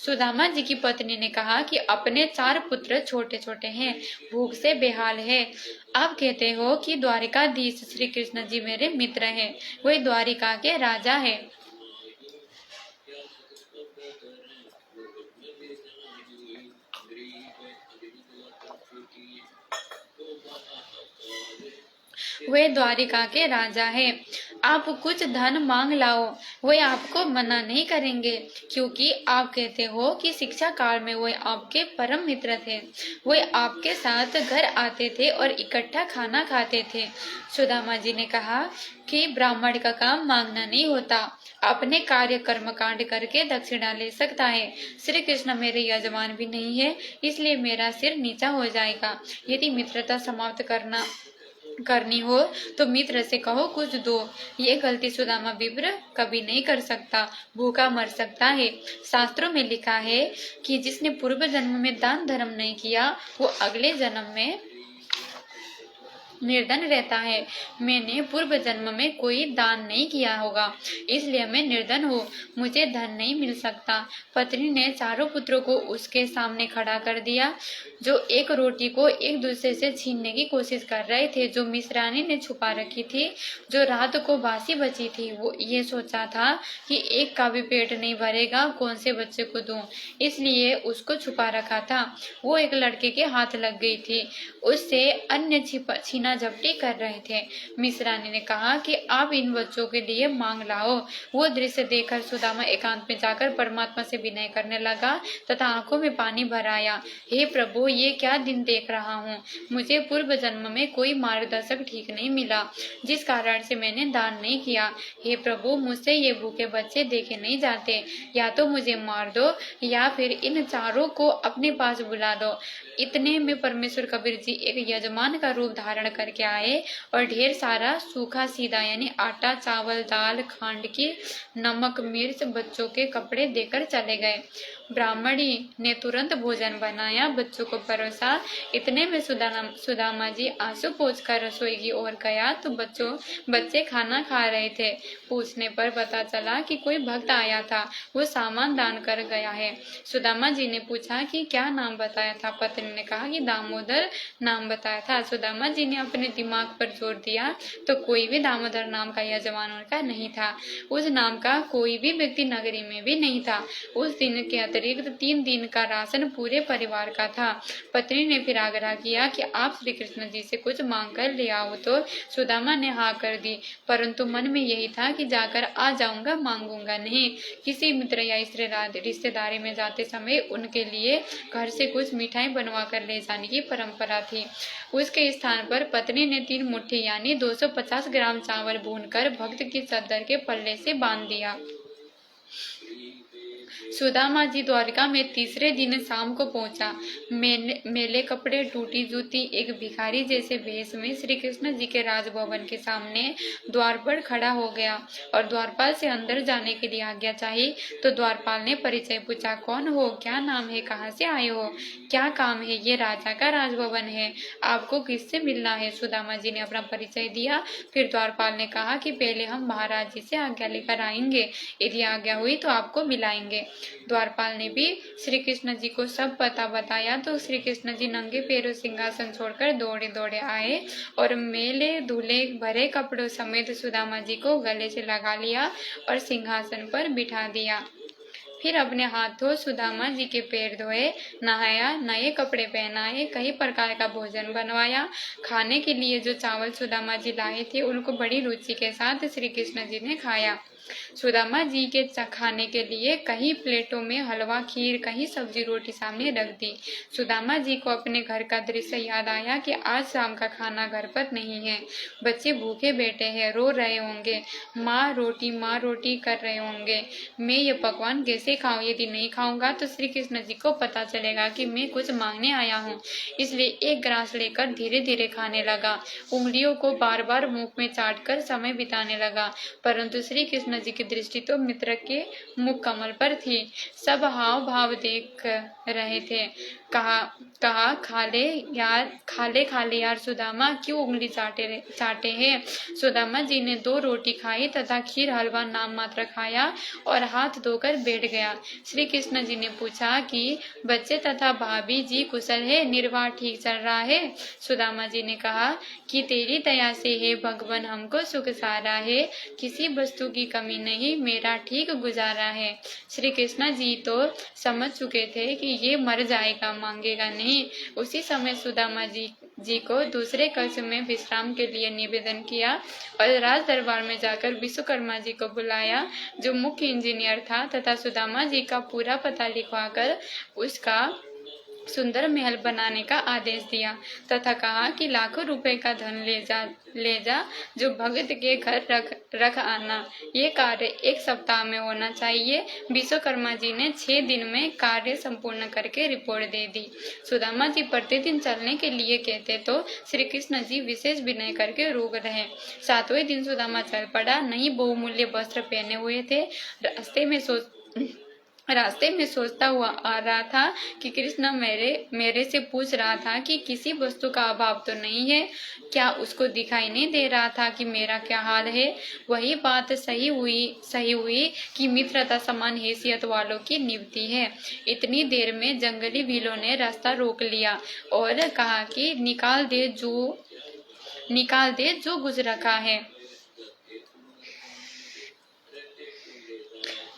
सुदामा जी की पत्नी ने कहा कि अपने 4 पुत्र छोटे छोटे हैं, भूख से बेहाल है। आप कहते हो कि द्वारिकाधीश श्री कृष्ण जी मेरे मित्र हैं, वही द्वारिका के राजा है। वे द्वारिका के राजा है। आप कुछ धन मांग लाओ, वे आपको मना नहीं करेंगे, क्योंकि आप कहते हो कि शिक्षा काल में वे आपके परम मित्र थे। वे आपके साथ घर आते थे और इकट्ठा खाना खाते थे। सुदामा जी ने कहा कि ब्राह्मण का काम मांगना नहीं होता, अपने कार्य कर्म कांड करके दक्षिणा ले सकता है। श्री कृष्ण मेरे यजमान भी नहीं है, इसलिए मेरा सिर नीचा हो जाएगा। यदि मित्रता समाप्त करनी हो तो मित्र से कहो कुछ दो। ये गलती सुदामा विप्र कभी नहीं कर सकता, भूखा मर सकता है। शास्त्रों में लिखा है कि जिसने पूर्व जन्म में दान धर्म नहीं किया वो अगले जन्म में निर्धन रहता है। मैंने पूर्व जन्म में कोई दान नहीं किया होगा, इसलिए मैं निर्धन हूँ, मुझे धन नहीं मिल सकता। पत्नी ने चारों पुत्रों को उसके सामने खड़ा कर दिया, जो एक रोटी को एक दूसरे से छीनने की कोशिश कर रहे थे, जो मिस्रानी ने छुपा रखी थी, जो रात को बासी बची थी। वो ये सोचा था कि एक का भी पेट नहीं भरेगा, कौन से बच्चे को दूं, इसलिए उसको छुपा रखा था। वो एक लड़के के हाथ लग गई थी, उससे अन्य छीना झपटी कर रहे थे। मिस्रानी ने कहा कि आप इन बच्चों के लिए मांग लाओ। वो दृश्य देखकर सुदामा एकांत में जाकर परमात्मा से विनय करने लगा तथा आंखों में पानी भर आया। हे प्रभु, ये क्या दिन देख रहा हूँ। मुझे पूर्व जन्म में कोई मार्गदर्शक ठीक नहीं मिला, जिस कारण से मैंने दान नहीं किया। हे प्रभु, मुझसे ये भूखे बच्चे देखे नहीं जाते। या तो मुझे मार दो या फिर इन चारों को अपने पास बुला दो। इतने में परमेश्वर कबीर जी एक यजमान का रूप धारण करके आए और ढेर सारा सूखा सीधा यानी आटा, चावल, दाल, खांड की, नमक, मिर्च, बच्चों के कपड़े देकर चले गए। ब्राह्मणी ने तुरंत भोजन बनाया, बच्चों को परोसा। इतने में सुदामा जी आंसू पोंछकर रसोई की ओर गया तो बच्चे खाना खा रहे थे। पूछने पर पता चला कि कोई भक्त आया था, वो सामान दान कर गया है। सुदामा जी ने पूछा कि क्या नाम बताया था। पत्नी ने कहा कि दामोदर नाम बताया था। सुदामा जी ने अपने दिमाग पर जोर दिया तो कोई भी दामोदर नाम का यजमान उनका नहीं था। उस नाम का कोई भी व्यक्ति नगरी में भी नहीं था। उस दिन के अतिरिक्त 3 दिन का राशन पूरे परिवार का था। पत्नी ने फिर आग्रह किया कि आप श्री कृष्ण जी से कुछ मांग कर ले आओ, तो सुदामा ने हाँ कर दी, परंतु मन में यही था कि जाकर आ जाऊंगा, मांगूंगा नहीं। किसी मित्र या रिश्तेदारी में जाते समय उनके लिए घर से कुछ मिठाई बनवा कर ले जाने की परंपरा थी। उसके स्थान पर पत्नी ने 3 मुट्ठी यानी 250 ग्राम चावल भूनकर भक्त की चद्दर के पल्ले से बांध दिया। सुदामा जी द्वारका में तीसरे दिन शाम को पहुंचा। मेले कपड़े, टूटी जूती, एक भिखारी जैसे भेष में श्री कृष्ण जी के राजभवन के सामने द्वार पर खड़ा हो गया और द्वारपाल से अंदर जाने के लिए आज्ञा चाहिए। तो द्वारपाल ने परिचय पूछा, कौन हो, क्या नाम है, कहाँ से आए हो, क्या काम है। ये राजा का राजभवन है, आपको किससे मिलना है। सुदामा जी ने अपना परिचय दिया। फिर द्वारपाल ने कहा कि पहले हम महाराज जी से आज्ञा लेकर आएंगे, यदि आज्ञा हुई तो आपको मिलाएंगे। द्वारपाल ने भी श्री कृष्ण जी को सब पता बताया तो श्री कृष्ण जी नंगे पैरों सिंहासन छोड़कर दौड़े दौड़े आए और मेले धुले भरे कपड़ों समेत सुदामा जी को गले से लगा लिया और सिंहासन पर बिठा दिया। फिर अपने हाथों सुदामा जी के पैर धोए, नहाया, नए कपड़े पहनाए, कई प्रकार का भोजन बनवाया। खाने के लिए जो चावल सुदामा जी लाए थे उनको बड़ी रुचि के साथ श्री कृष्ण जी ने खाया। सुदामा जी के खाने के लिए कहीं प्लेटों में हलवा, खीर, कहीं सब्जी रोटी सामने रख दी। सुदामा जी को अपने घर का दृश्य याद आया कि आज शाम का खाना घर पर नहीं है, बच्चे भूखे बैठे हैं, रो रहे होंगे, माँ रोटी कर रहे होंगे। मैं ये पकवान कैसे खाऊं, यदि नहीं खाऊंगा तो श्री कृष्ण जी को पता चलेगा कि मैं कुछ मांगने आया हूँ। इसलिए एक ग्रास लेकर धीरे धीरे खाने लगा, उंगलियों को बार बार मुंह में चाटकर समय बिताने लगा। परंतु श्री कृष्ण जी की दृष्टि तो मित्र के मुख कमल पर थी। सब हाव भाव देख रहे थे। कहा खा ले यार सुदामा, क्यों उंगली चाटे हैं। सुदामा जी ने 2 रोटी खाई तथा खीर हलवा नाम मात्र खाया और हाथ धोकर बैठ गया। श्री कृष्ण जी ने पूछा कि बच्चे तथा भाभी जी कुशल है, निर्वाह ठीक चल रहा है। सुदामा जी ने कहा कि तेरी दया से है भगवान, हमको सुख सारा है, किसी वस्तु की कमी नहीं, मेरा ठीक गुजारा है। श्री कृष्ण जी तो समझ चुके थे कि ये मर जाएगा, मांगेगा नहीं। उसी समय सुदामा जी को दूसरे कक्ष में विश्राम के लिए निवेदन किया और राज दरबार में जाकर विश्वकर्मा जी को बुलाया, जो मुख्य इंजीनियर था, तथा सुदामा जी का पूरा पता लिखवाकर उसका सुंदर महल बनाने का आदेश दिया तथा कहा कि लाखों रुपए का धन ले जा जो भगत के घर रख आना। ये कार्य 1 सप्ताह में होना चाहिए। विश्वकर्मा जी ने 6 दिन में कार्य संपूर्ण करके रिपोर्ट दे दी। सुदामा जी प्रतिदिन चलने के लिए कहते तो श्री कृष्ण जी विशेष विनय करके रोक रहे। 7वें दिन सुदामा चल पड़ा। नहीं बहुमूल्य वस्त्र पहने हुए थे। रास्ते में रास्ते में सोचता हुआ आ रहा था कि कृष्ण मेरे से पूछ रहा था कि किसी वस्तु का अभाव तो नहीं है। क्या उसको दिखाई नहीं दे रहा था कि मेरा क्या हाल है? वही बात सही हुई कि मित्रता समान हैसियत वालों की निभती है। इतनी देर में जंगली भीलों ने रास्ता रोक लिया और कहा कि निकाल दे जो कुछ रखा है,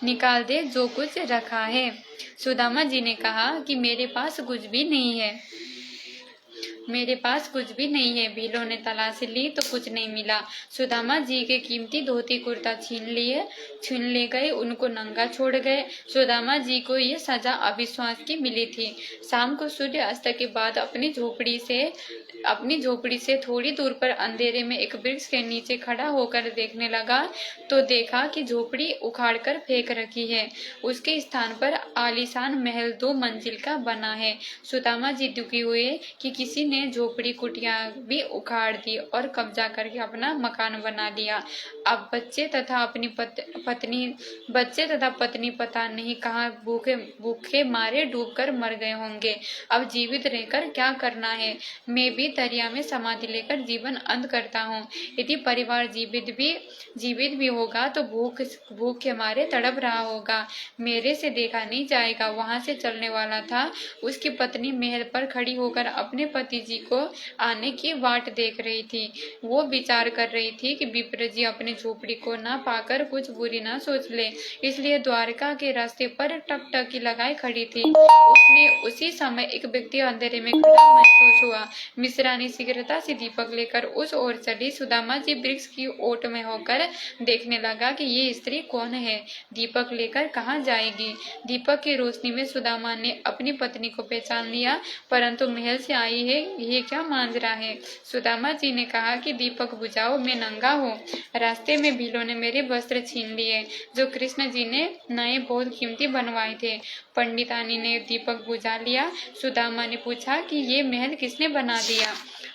निकाल दे जो कुछ रखा है। सुदामा जी ने कहा कि मेरे पास कुछ भी नहीं है, मेरे पास कुछ भी नहीं है। भीलों ने तलाशी ली तो कुछ नहीं मिला। सुदामा जी के कीमती धोती कुर्ता छीन ले गए, उनको नंगा छोड़ गए। सुदामा जी को ये सजा अविश्वास की मिली थी। शाम को सूर्य अस्त के बाद अपनी झोपड़ी से थोड़ी दूर पर अंधेरे में एक वृक्ष के नीचे खड़ा होकर देखने लगा तो देखा कि झोपड़ी उखाड़कर फेंक रखी है। उसके स्थान पर आलीशान महल 2 मंजिल का बना है। सुदामा जी दुखी हुए कि किसी ने झोपड़ी कुटिया भी उखाड़ दी और कब्जा करके अपना मकान बना लिया। अब बच्चे तथा पत्नी पता नहीं कहाँ भूखे मारे डूबकर मर गए होंगे। अब जीवित रहकर क्या करना है? मैं भी दरिया में समाधि लेकर जीवन अंत करता हूँ। यदि परिवार जीवित भी होगा तो भूख के मारे तड़प रहा होगा। मेरे से देखा नहीं जाएगा। वहां से चलने वाला था। उसकी पत्नी महल पर खड़ी होकर अपने पति जी को आने की वाट देख रही थी। वो विचार कर रही थी कि विप्र जी अपनी झोपड़ी को न पाकर कुछ बुरी न सोच ले, इसलिए द्वारका के रास्ते पर टकटकी लगाए खड़ी थी। उसने उसी समय एक व्यक्ति अंधेरे में खड़ा महसूस हुआ। मिश्रानी शीघ्रता से दीपक लेकर उस ओर चली। सुदामा जी वृक्ष की ओट में होकर देखने लगा कि ये स्त्री कौन है, दीपक लेकर कहाँ जाएगी। दीपक की रोशनी में सुदामा ने अपनी पत्नी को पहचान लिया, परंतु महल से आई है, ये क्या मांजरा है? सुदामा जी ने कहा कि दीपक बुझाओ, मैं नंगा हूँ। रास्ते में भीलों ने मेरे वस्त्र छीन लिए जो कृष्ण जी ने नए बहुत कीमती बनवाए थे। पंडितानी ने दीपक बुझा लिया। सुदामा ने पूछा कि ये महल किसने बना दिया?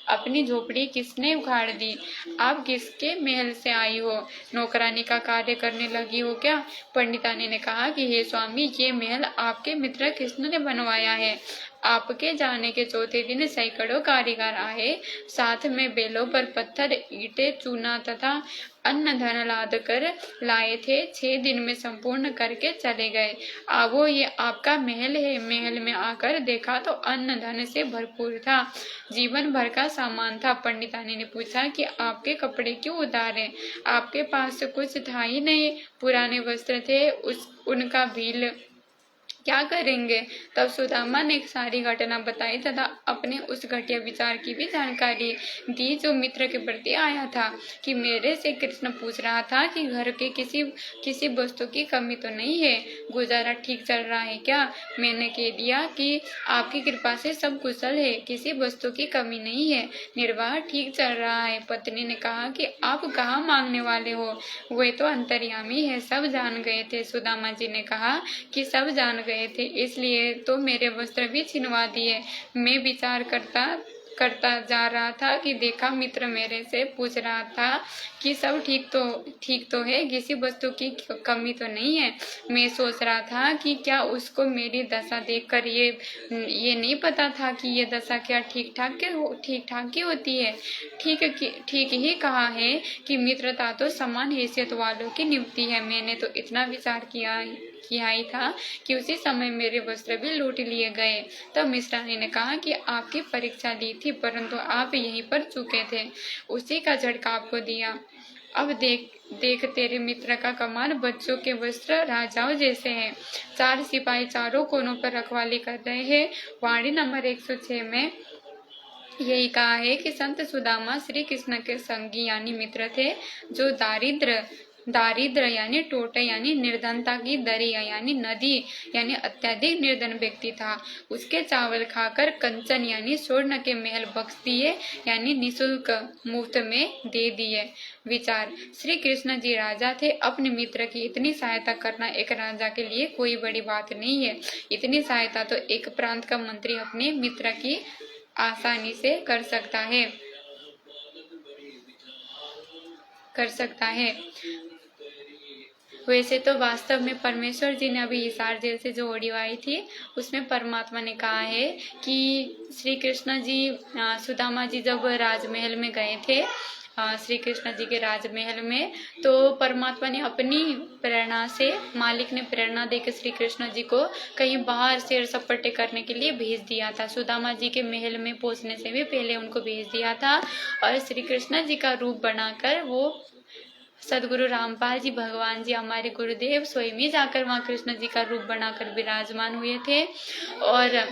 अपनी झोपड़ी किसने उखाड़ दी? आप किसके महल से आई हो? नौकरानी का कार्य करने लगी हो क्या? पंडितानी ने कहा कि हे स्वामी, ये महल आपके मित्र कृष्ण ने बनवाया है। आपके जाने के चौथे दिन सैकड़ों कारीगर आए, साथ में बेलों पर पत्थर, ईंटें, चूना तथा अन्न धन लाद कर लाए थे। 6 दिन में संपूर्ण करके चले गए। आवो, ये आपका महल है। महल में आकर देखा तो अन्न धन से भरपूर था, जीवन भर का सामान था। पंडितानी ने पूछा कि आपके कपड़े क्यों उतारे? आपके पास कुछ था ही नहीं, पुराने वस्त्र थे, उनका भील क्या करेंगे? तब सुदामा ने सारी घटना बताई तथा अपने उस घटिया विचार की भी जानकारी दी जो मित्र के प्रति आया था, कि मेरे से कृष्ण पूछ रहा था कि घर के किसी वस्तु की कमी तो नहीं है, गुजारा ठीक चल रहा है क्या? मैंने कह दिया कि आपकी कृपा से सब कुशल है, किसी वस्तु की कमी नहीं है, निर्वाह ठीक चल रहा है। पत्नी ने कहा कि आप कहाँ मांगने वाले हो? वे तो अंतर्यामी है, सब जान गए थे। सुदामा जी ने कहा कि सब जान गए थे, इसलिए तो मेरे वस्त्र भी छिनवा दिए। मैं विचार करता जा रहा था कि देखा मित्र मेरे से पूछ रहा था कि सब ठीक तो है, किसी वस्तु की कमी तो नहीं है। मैं सोच रहा था कि क्या उसको मेरी दशा देखकर ये नहीं पता था कि ये दशा क्या ठीक ठाक की होती है। ठीक ही कहा है कि मित्रता तो समान हैसियत वालों की निभती है। मैंने तो इतना विचार किया ही था कि उसी समय मेरे वस्त्र भी लूट लिए गए। तब मिश्रानी ने कहा कि आपकी परीक्षा ली थी, परंतु आप यहीं पर चूके थे, उसी का झटका आपको दिया। अब देख तेरे मित्र का कमाल, बच्चों के वस्त्र राजाओं जैसे हैं। 4 सिपाही चारों कोनों पर रखवाली कर रहे हैं। वाणी नंबर 106 में यही कहा है कि संत सुदामा श्री कृष्ण के संगी यानी मित्र थे, जो दारिद्र यानी टोटे यानी निर्धनता की दरिया यानी नदी यानी अत्यधिक निर्धन व्यक्ति था। उसके चावल खाकर कंचन यानी स्वर्ण के महल बख्श दिए यानी निशुल्क मुफ्त में दे दिए। विचार, श्री कृष्ण जी राजा थे। अपने मित्र की इतनी सहायता करना एक राजा के लिए कोई बड़ी बात नहीं है। इतनी सहायता तो एक प्रांत का मंत्री अपने मित्र की आसानी से कर सकता है। वैसे तो वास्तव में परमेश्वर जी ने अभी हिसार जेल से जो ऑडियो आई थी उसमें परमात्मा ने कहा है कि श्री कृष्ण जी सुदामा जी जब राजमहल में गए थे, श्री कृष्ण जी के राजमहल में, तो परमात्मा ने अपनी प्रेरणा से, मालिक ने प्रेरणा देकर श्री कृष्ण जी को कहीं बाहर सैर सपाटे करने के लिए भेज दिया था। सुदामा जी के महल में पहुंचने से भी पहले उनको भेज दिया था और श्री कृष्ण जी का रूप बनाकर वो सदगुरु रामपाल जी भगवान जी हमारे गुरुदेव स्वयं ही जाकर वहाँ कृष्ण जी का रूप बनाकर विराजमान हुए थे। और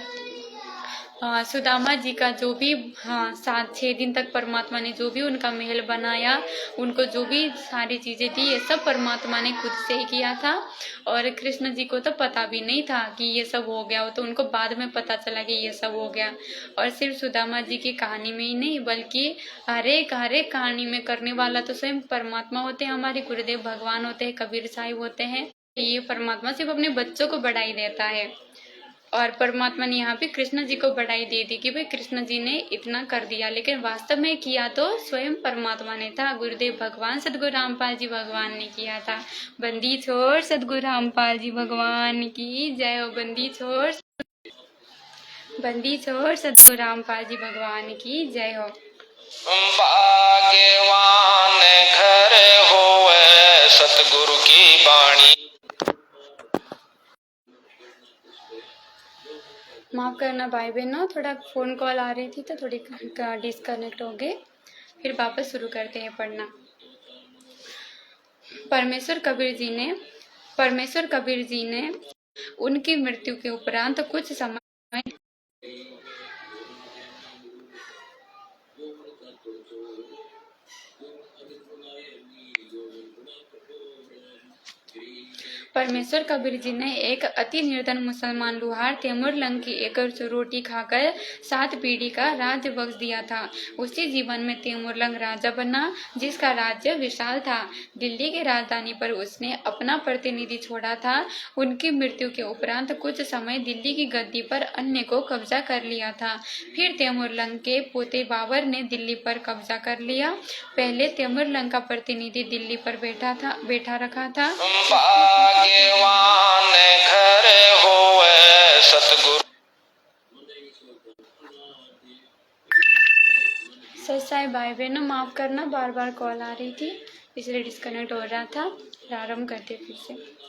सुदामा जी का जो भी 7-6 दिन तक परमात्मा ने जो भी उनका महल बनाया, उनको जो भी सारी चीजें दी, ये सब परमात्मा ने खुद से ही किया था। और कृष्ण जी को तो पता भी नहीं था कि ये सब हो गया, वो तो उनको बाद में पता चला कि ये सब हो गया। और सिर्फ सुदामा जी की कहानी में ही नहीं, बल्कि हर एक कहानी में करने वाला तो स्वयं परमात्मा होते हैं, हमारे गुरुदेव भगवान होते हैं, कबीर साहिब होते हैं। ये परमात्मा सिर्फ अपने बच्चों को बढ़ाई देता है और परमात्मा ने यहाँ पे कृष्ण जी को बढ़ाई दे दी कि भाई कृष्ण जी ने इतना कर दिया, लेकिन वास्तव में किया तो स्वयं परमात्मा ने था, गुरुदेव भगवान सदगुरु रामपाल जी भगवान ने किया था। बंदी छोड़ सदगुरु रामपाल जी भगवान की जय हो। बंदी छोड़ सदगुरु रामपाल जी भगवान की जय हो। भाग्यवान घर होवे सतगुरु की बाणी। माफ करना भाई बहनों, थोड़ा फोन कॉल आ रही थी तो थोड़ी डिस्कनेक्ट हो गए। फिर वापस शुरू करते हैं पढ़ना। परमेश्वर कबीर जी ने उनकी मृत्यु के उपरांत कुछ समय परमेश्वर कबीर जी ने एक अति निर्धन मुसलमान लुहार तैमूरलंग की एक रोटी खाकर 7 पीढ़ी का राज्य बख्श दिया था। उसी जीवन में तैमूरलंग राजा बना, जिसका राज्य विशाल था। दिल्ली की राजधानी पर उसने अपना प्रतिनिधि छोड़ा था। उनकी मृत्यु के उपरांत कुछ समय दिल्ली की गद्दी पर अन्य को कब्जा कर लिया था। फिर तैमूरलंग के पोते बाबर ने दिल्ली पर कब्जा कर लिया। पहले तैमूरलंग का प्रतिनिधि दिल्ली पर बैठा रखा था। भाग्यवान घर होवे सतगुरु। सच्चाई भाई बहनों माफ करना, बार बार कॉल आ रही थी इसलिए डिस्कनेक्ट हो रहा था। प्रारंभ करते फिर से।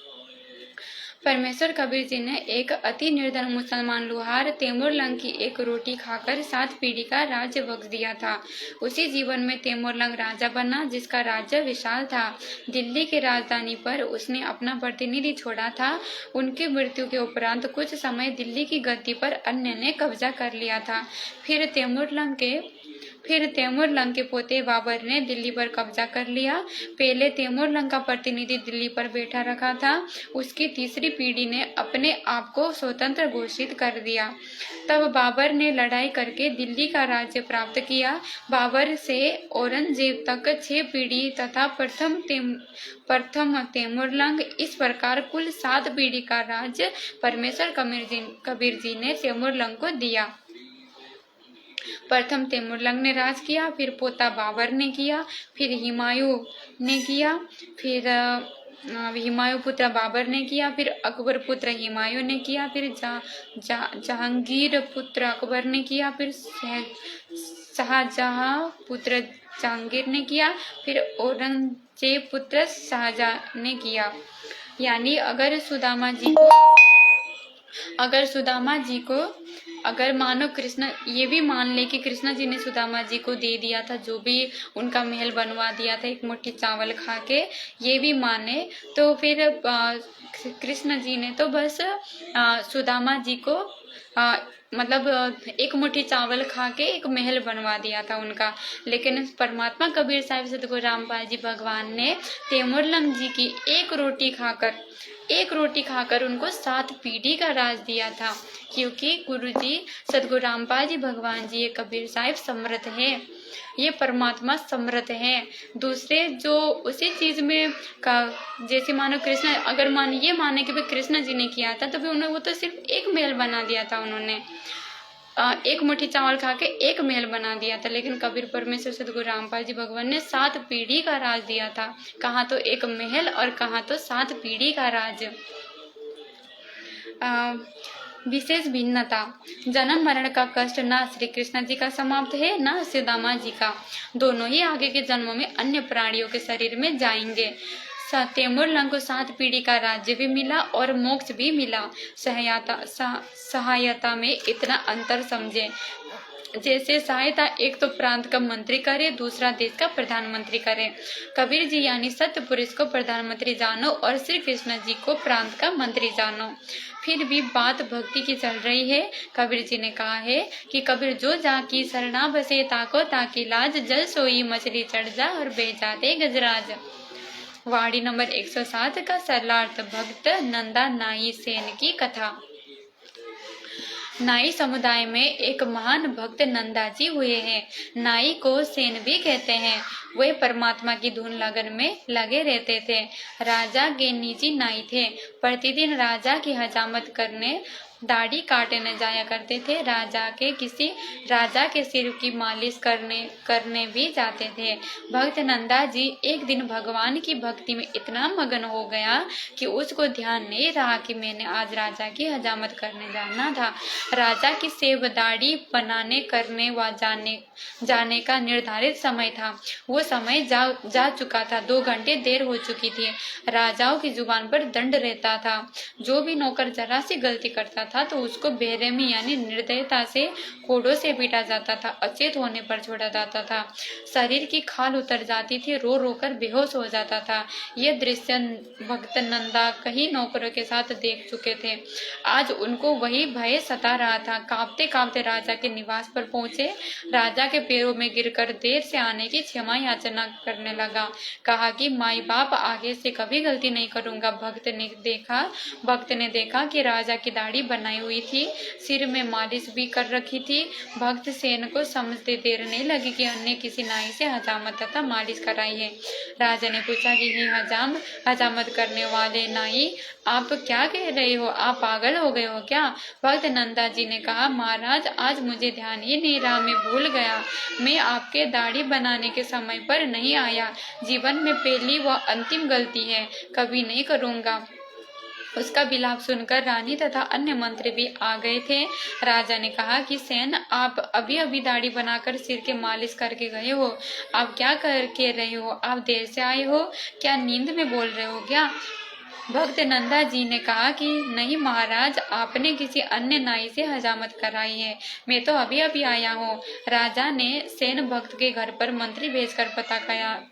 परमेश्वर कबीर जी ने एक अति निर्धन मुसलमान लुहार तैमूरलंग की एक रोटी खाकर 7 पीढ़ी का राज्य बख्श दिया था। उसी जीवन में तैमूरलंग राजा बना, जिसका राज्य विशाल था। दिल्ली की राजधानी पर उसने अपना प्रतिनिधि छोड़ा था। उनकी मृत्यु के उपरांत कुछ समय दिल्ली की गद्दी पर अन्य ने कब्जा कर लिया था। फिर तैमूरलंग के पोते बाबर ने दिल्ली पर कब्जा कर लिया। पहले तैमूरलंग का प्रतिनिधि दिल्ली पर बैठा रखा था। उसकी तीसरी पीढ़ी ने अपने आप को स्वतंत्र घोषित कर दिया। तब बाबर ने लड़ाई करके दिल्ली का राज्य प्राप्त किया। बाबर से औरंगजेब तक 6 पीढ़ी तथा प्रथम तैमूरलंग, इस प्रकार कुल 7 पीढ़ी का राज्य परमेश्वर कबीर जी ने तैमूरलंग को दिया। प्रथम तैमूरलंग ने राज किया, फिर पोता बाबर ने किया, फिर हुमायूं ने किया, फिर हुमायूं पुत्र बाबर ने किया, फिर अकबर पुत्र हुमायूं ने किया, फिर जहांगीर पुत्र अकबर ने किया, फिर शाहजहां पुत्र जहांगीर ने किया, फिर औरंगजेब पुत्र शाहजहां ने किया। यानी अगर सुदामा जी को अगर मानो कृष्ण, ये भी मान ले कि कृष्ण जी ने सुदामा जी को दे दिया था, जो भी उनका महल बनवा दिया था एक मुट्ठी चावल खा के, ये भी माने तो फिर कृष्ण जी ने तो बस सुदामा जी को मतलब एक मुट्ठी चावल खा के एक महल बनवा दिया था उनका। लेकिन परमात्मा कबीर साहिब सतगुरु रामपाल जी भगवान ने तैमूरलंग जी की एक रोटी खाकर उनको 7 पीढ़ी का राज दिया था, क्योंकि गुरुजी सतगुरु रामपाल जी भगवान जी ये कबीर साहिब समर्थ है, ये परमात्मा समर्थ है। दूसरे जो उसी चीज में जैसे मानो कृष्ण, अगर ये माने कि भाई कृष्ण जी ने किया था, तो फिर उन्होंने वो तो सिर्फ एक महल बना दिया था उन्होंने। एक मुट्ठी चावल खा के एक महल बना दिया था, लेकिन कबीर परमेश्वर सदगुरु रामपाल जी भगवान ने 7 पीढ़ी का राज दिया था। कहाँ तो एक महल और कहाँ तो 7 पीढ़ी का राज। विशेष भिन्नता, जन्म मरण का कष्ट न श्री कृष्ण जी का समाप्त है न सुदामा जी का। दोनों ही आगे के जन्मों में अन्य प्राणियों के शरीर में जाएंगे। तैमूर लंग को 7 पीढ़ी का राज्य भी मिला और मोक्ष भी मिला। सहायता में इतना अंतर समझे, जैसे सहायता एक तो प्रांत का मंत्री करे, दूसरा देश का प्रधानमंत्री करे। कबीर जी यानी सत्य पुरुष को प्रधानमंत्री जानो और श्री कृष्ण जी को प्रांत का मंत्री जानो। फिर भी बात भक्ति की चल रही है। कबीर जी ने कहा है कि कबीर जो जाकी शरणा बसे ताको ताकी लाज, जल सोई मछली चढ़ जा और बह जाते गजराज। वाणी नंबर 107 का सरलार्थ, भक्त नंदा नाई सेन की कथा। नाई समुदाय में एक महान भक्त नंदा जी हुए हैं। नाई को सेन भी कहते हैं। वे परमात्मा की धुन लगन में लगे रहते थे। राजा के निजी नाई थे। प्रतिदिन राजा की हजामत करने, दाढ़ी काटने जाया करते थे। राजा के सिर की मालिश करने भी जाते थे। भक्त नंदा जी एक दिन भगवान की भक्ति में इतना मगन हो गया कि उसको ध्यान नहीं रहा कि मैंने आज राजा की हजामत करने जाना था। राजा की सेव दाढ़ी बनाने करने व जाने का निर्धारित समय था। वो समय जा चुका था। 2 घंटे देर हो चुकी थी। राजाओं की जुबान पर दंड रहता था। जो भी नौकर जरा सी गलती करता था तो उसको बेरहमी यानी निर्दयता से कोड़ों से पीटा जाता था। अचेत होने पर छोड़ा जाता था। शरीर की खाल उतर जाती थी। रो रो कर बेहोश हो जाता था। यह दृश्य भक्त नंदा कई नौकरों के साथ देख चुके थे। आज उनको वही भय सता रहा था। कांपते कांपते राजा के निवास पर पहुंचे। राजा के पैरों में गिरकर देर से आने की क्षमा याचना करने लगा। कहा कि माई बाप, आगे से कभी गलती नहीं करूंगा। भक्त ने देखा कि राजा की दाढ़ी बनाई हुई थी, सिर में मालिश भी कर रखी थी। भक्त सेन को समझते देर नहीं लगी कि अन्य किसी नाई से हजामत तथा मालिश कराई है। राजा ने पूछा कि हे हजामत करने वाले नाई, आप क्या कह रहे हो? आप पागल हो गए हो क्या? भक्त नंदा जी ने कहा, महाराज, आज मुझे ध्यान ही नहीं रहा, मैं भूल गया। मैं आपके दाढ़ी बनाने के समय पर नहीं आया। जीवन में पहली व अंतिम गलती है, कभी नहीं करूंगा। उसका विलाप सुनकर रानी तथा अन्य मंत्री भी आ गए थे। राजा ने कहा कि सेन, आप अभी अभी दाढ़ी बनाकर सिर के मालिश करके गए हो। आप क्या करके रहे हो? आप देर से आए हो? क्या नींद में बोल रहे हो क्या? भक्त नंदा जी ने कहा कि नहीं महाराज, आपने किसी अन्य नाई से हजामत कराई है। मैं तो अभी अभी आया हूँ। राजा ने सेन भक्त के घर पर मंत्री भेजकर पता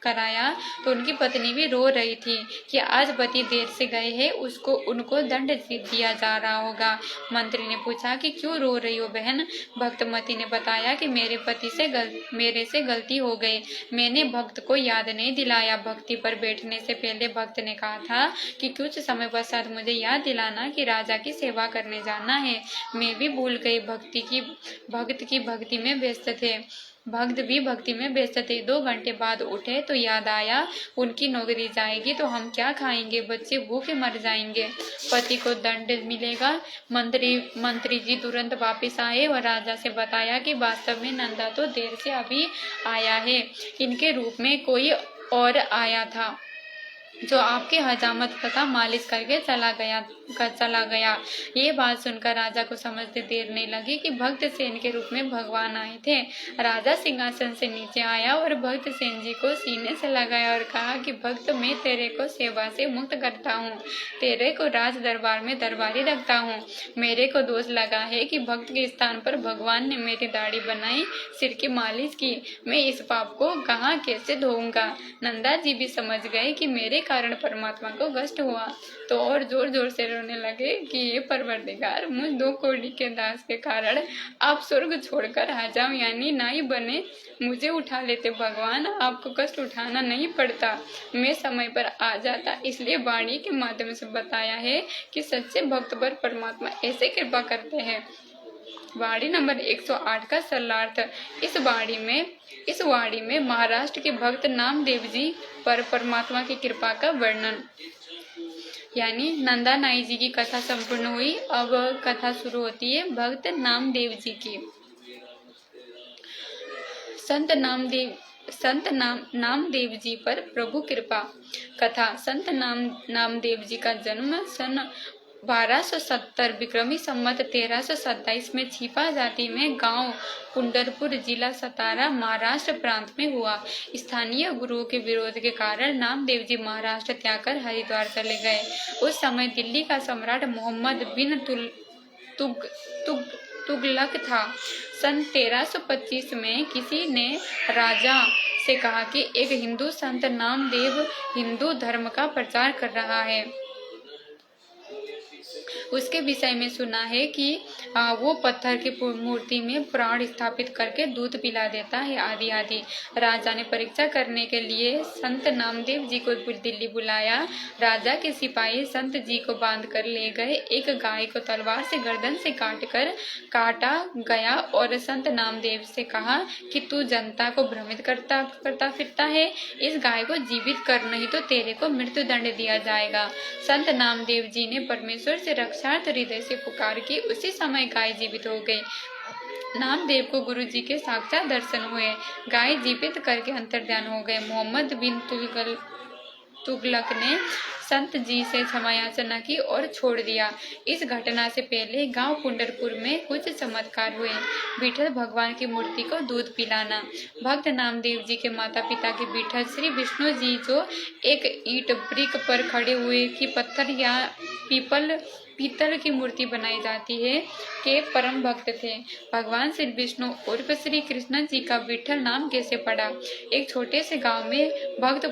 कराया तो उनकी पत्नी भी रो रही थी कि आज पति देर से गए हैं, उनको दंड दिया जा रहा होगा। मंत्री ने पूछा कि क्यों रो रही हो बहन? भक्तमती ने बताया कि मेरे से गलती हो गई। मैंने भक्त को याद नहीं दिलाया। भक्ति पर बैठने से पहले भक्त ने कहा था कि कुछ समय पश्चात मुझे याद दिलाना कि राजा की सेवा करने जाना है। मैं भी भूल गई। भक्त की भक्ति में व्यस्त थे। भक्त भी भक्ति में व्यस्त थे। 2 घंटे बाद उठे तो याद आया उनकी नौकरी जाएगी तो हम क्या खाएंगे? बच्चे भूखे मर जाएंगे। पति को दंड मिलेगा। मंत्री जी तुरंत वापस आए और राजा से बताया कि वास्तव में नंदा तो देर से अभी आया है। इनके रूप में कोई और आया था जो आपके हजामत तथा मालिश करके चला गया। ये बात सुनकर राजा को समझते देर नहीं लगी कि भक्त सेन के रूप में भगवान आए थे। राजा सिंहासन से नीचे आया और भक्त सेन जी को सीने से लगाया और कहा कि भक्त, मैं तेरे को सेवा से मुक्त करता हूँ, तेरे को राज दरबार में दरबारी रखता हूँ। मेरे को दोष लगा है कि भक्त के स्थान पर भगवान ने मेरी दाढ़ी बनाई, सिर की मालिश की। मैं इस पाप को कहाँ कैसे धोऊंगा? नंदा जी भी समझ गए कि मेरे कारण परमात्मा को कष्ट हुआ तो और जोर जोर से रोने लगे कि ये परवरदिगार, मुझ 2 कौड़ी के दास के कारण आप स्वर्ग छोड़कर हजाम यानी नाई बने, मुझे उठा लेते। भगवान, आपको कष्ट उठाना नहीं पड़ता, मैं समय पर आ जाता। इसलिए वाणी के माध्यम से बताया है कि सच्चे भक्त पर परमात्मा ऐसे कृपा करते हैं। वाणी नंबर 108 का सरलार्थ। इस वाणी में महाराष्ट्र के भक्त नामदेव जी पर परमात्मा की कृपा का वर्णन। यानी नंदा नाई जी की कथा संपूर्ण हुई। अब कथा शुरू होती है भक्त नामदेव जी की। संत नामदेव जी पर प्रभु कृपा। कथा। संत नामदेव जी का जन्म सन 1270 विक्रमी संवत 1327 में छिपा जाति में गांव पुंडरपुर, जिला सतारा, महाराष्ट्र प्रांत में हुआ। स्थानीय गुरुओं के विरोध के कारण नामदेव जी महाराष्ट्र त्याग कर हरिद्वार चले गए। उस समय दिल्ली का सम्राट मोहम्मद बिन तुगलक था। सन 1325 में किसी ने राजा से कहा कि एक हिंदू संत नामदेव हिंदू धर्म का प्रचार कर रहा है, उसके विषय में सुना है कि वो पत्थर की मूर्ति में प्राण स्थापित करके दूध पिला देता है, आदि आदि। राजा ने परीक्षा करने के लिए संत नामदेव जी को दिल्ली बुलाया। राजा के सिपाही संत जी को बांध कर ले गए। एक गाय को तलवार से गर्दन से काटा गया और संत नामदेव से कहा कि तू जनता को भ्रमित करता फिरता है, इस गाय को जीवित कर, नहीं तो तेरे को मृत्यु दंड दिया जाएगा। संत नामदेव जी ने परमेश्वर से रक्षार्थ हृदय से पुकार की। उसी समय गाय जीवित हो गई। नामदेव को गुरु जी के साक्षात दर्शन हुए। गाय जीवित करके अंतर्ध्यान हो गए। मोहम्मद बिन तुगलक ने संत जी से क्षमा याचना की और छोड़ दिया। इस घटना से पहले गांव पुंडरपुर में कुछ चमत्कार हुए। विठल भगवान की मूर्ति को दूध पिलाना। भक्त नामदेव जी के माता पिता के विठल श्री विष्णु जी, जो एक ईंट ब्रिक पर खड़े हुए की पत्थर या पीतल की मूर्ति बनाई जाती है, के परम भक्त थे। भगवान श्री विष्णु उर्फ श्री कृष्ण जी का विठल नाम कैसे पड़ा? एक छोटे से गांव में भक्त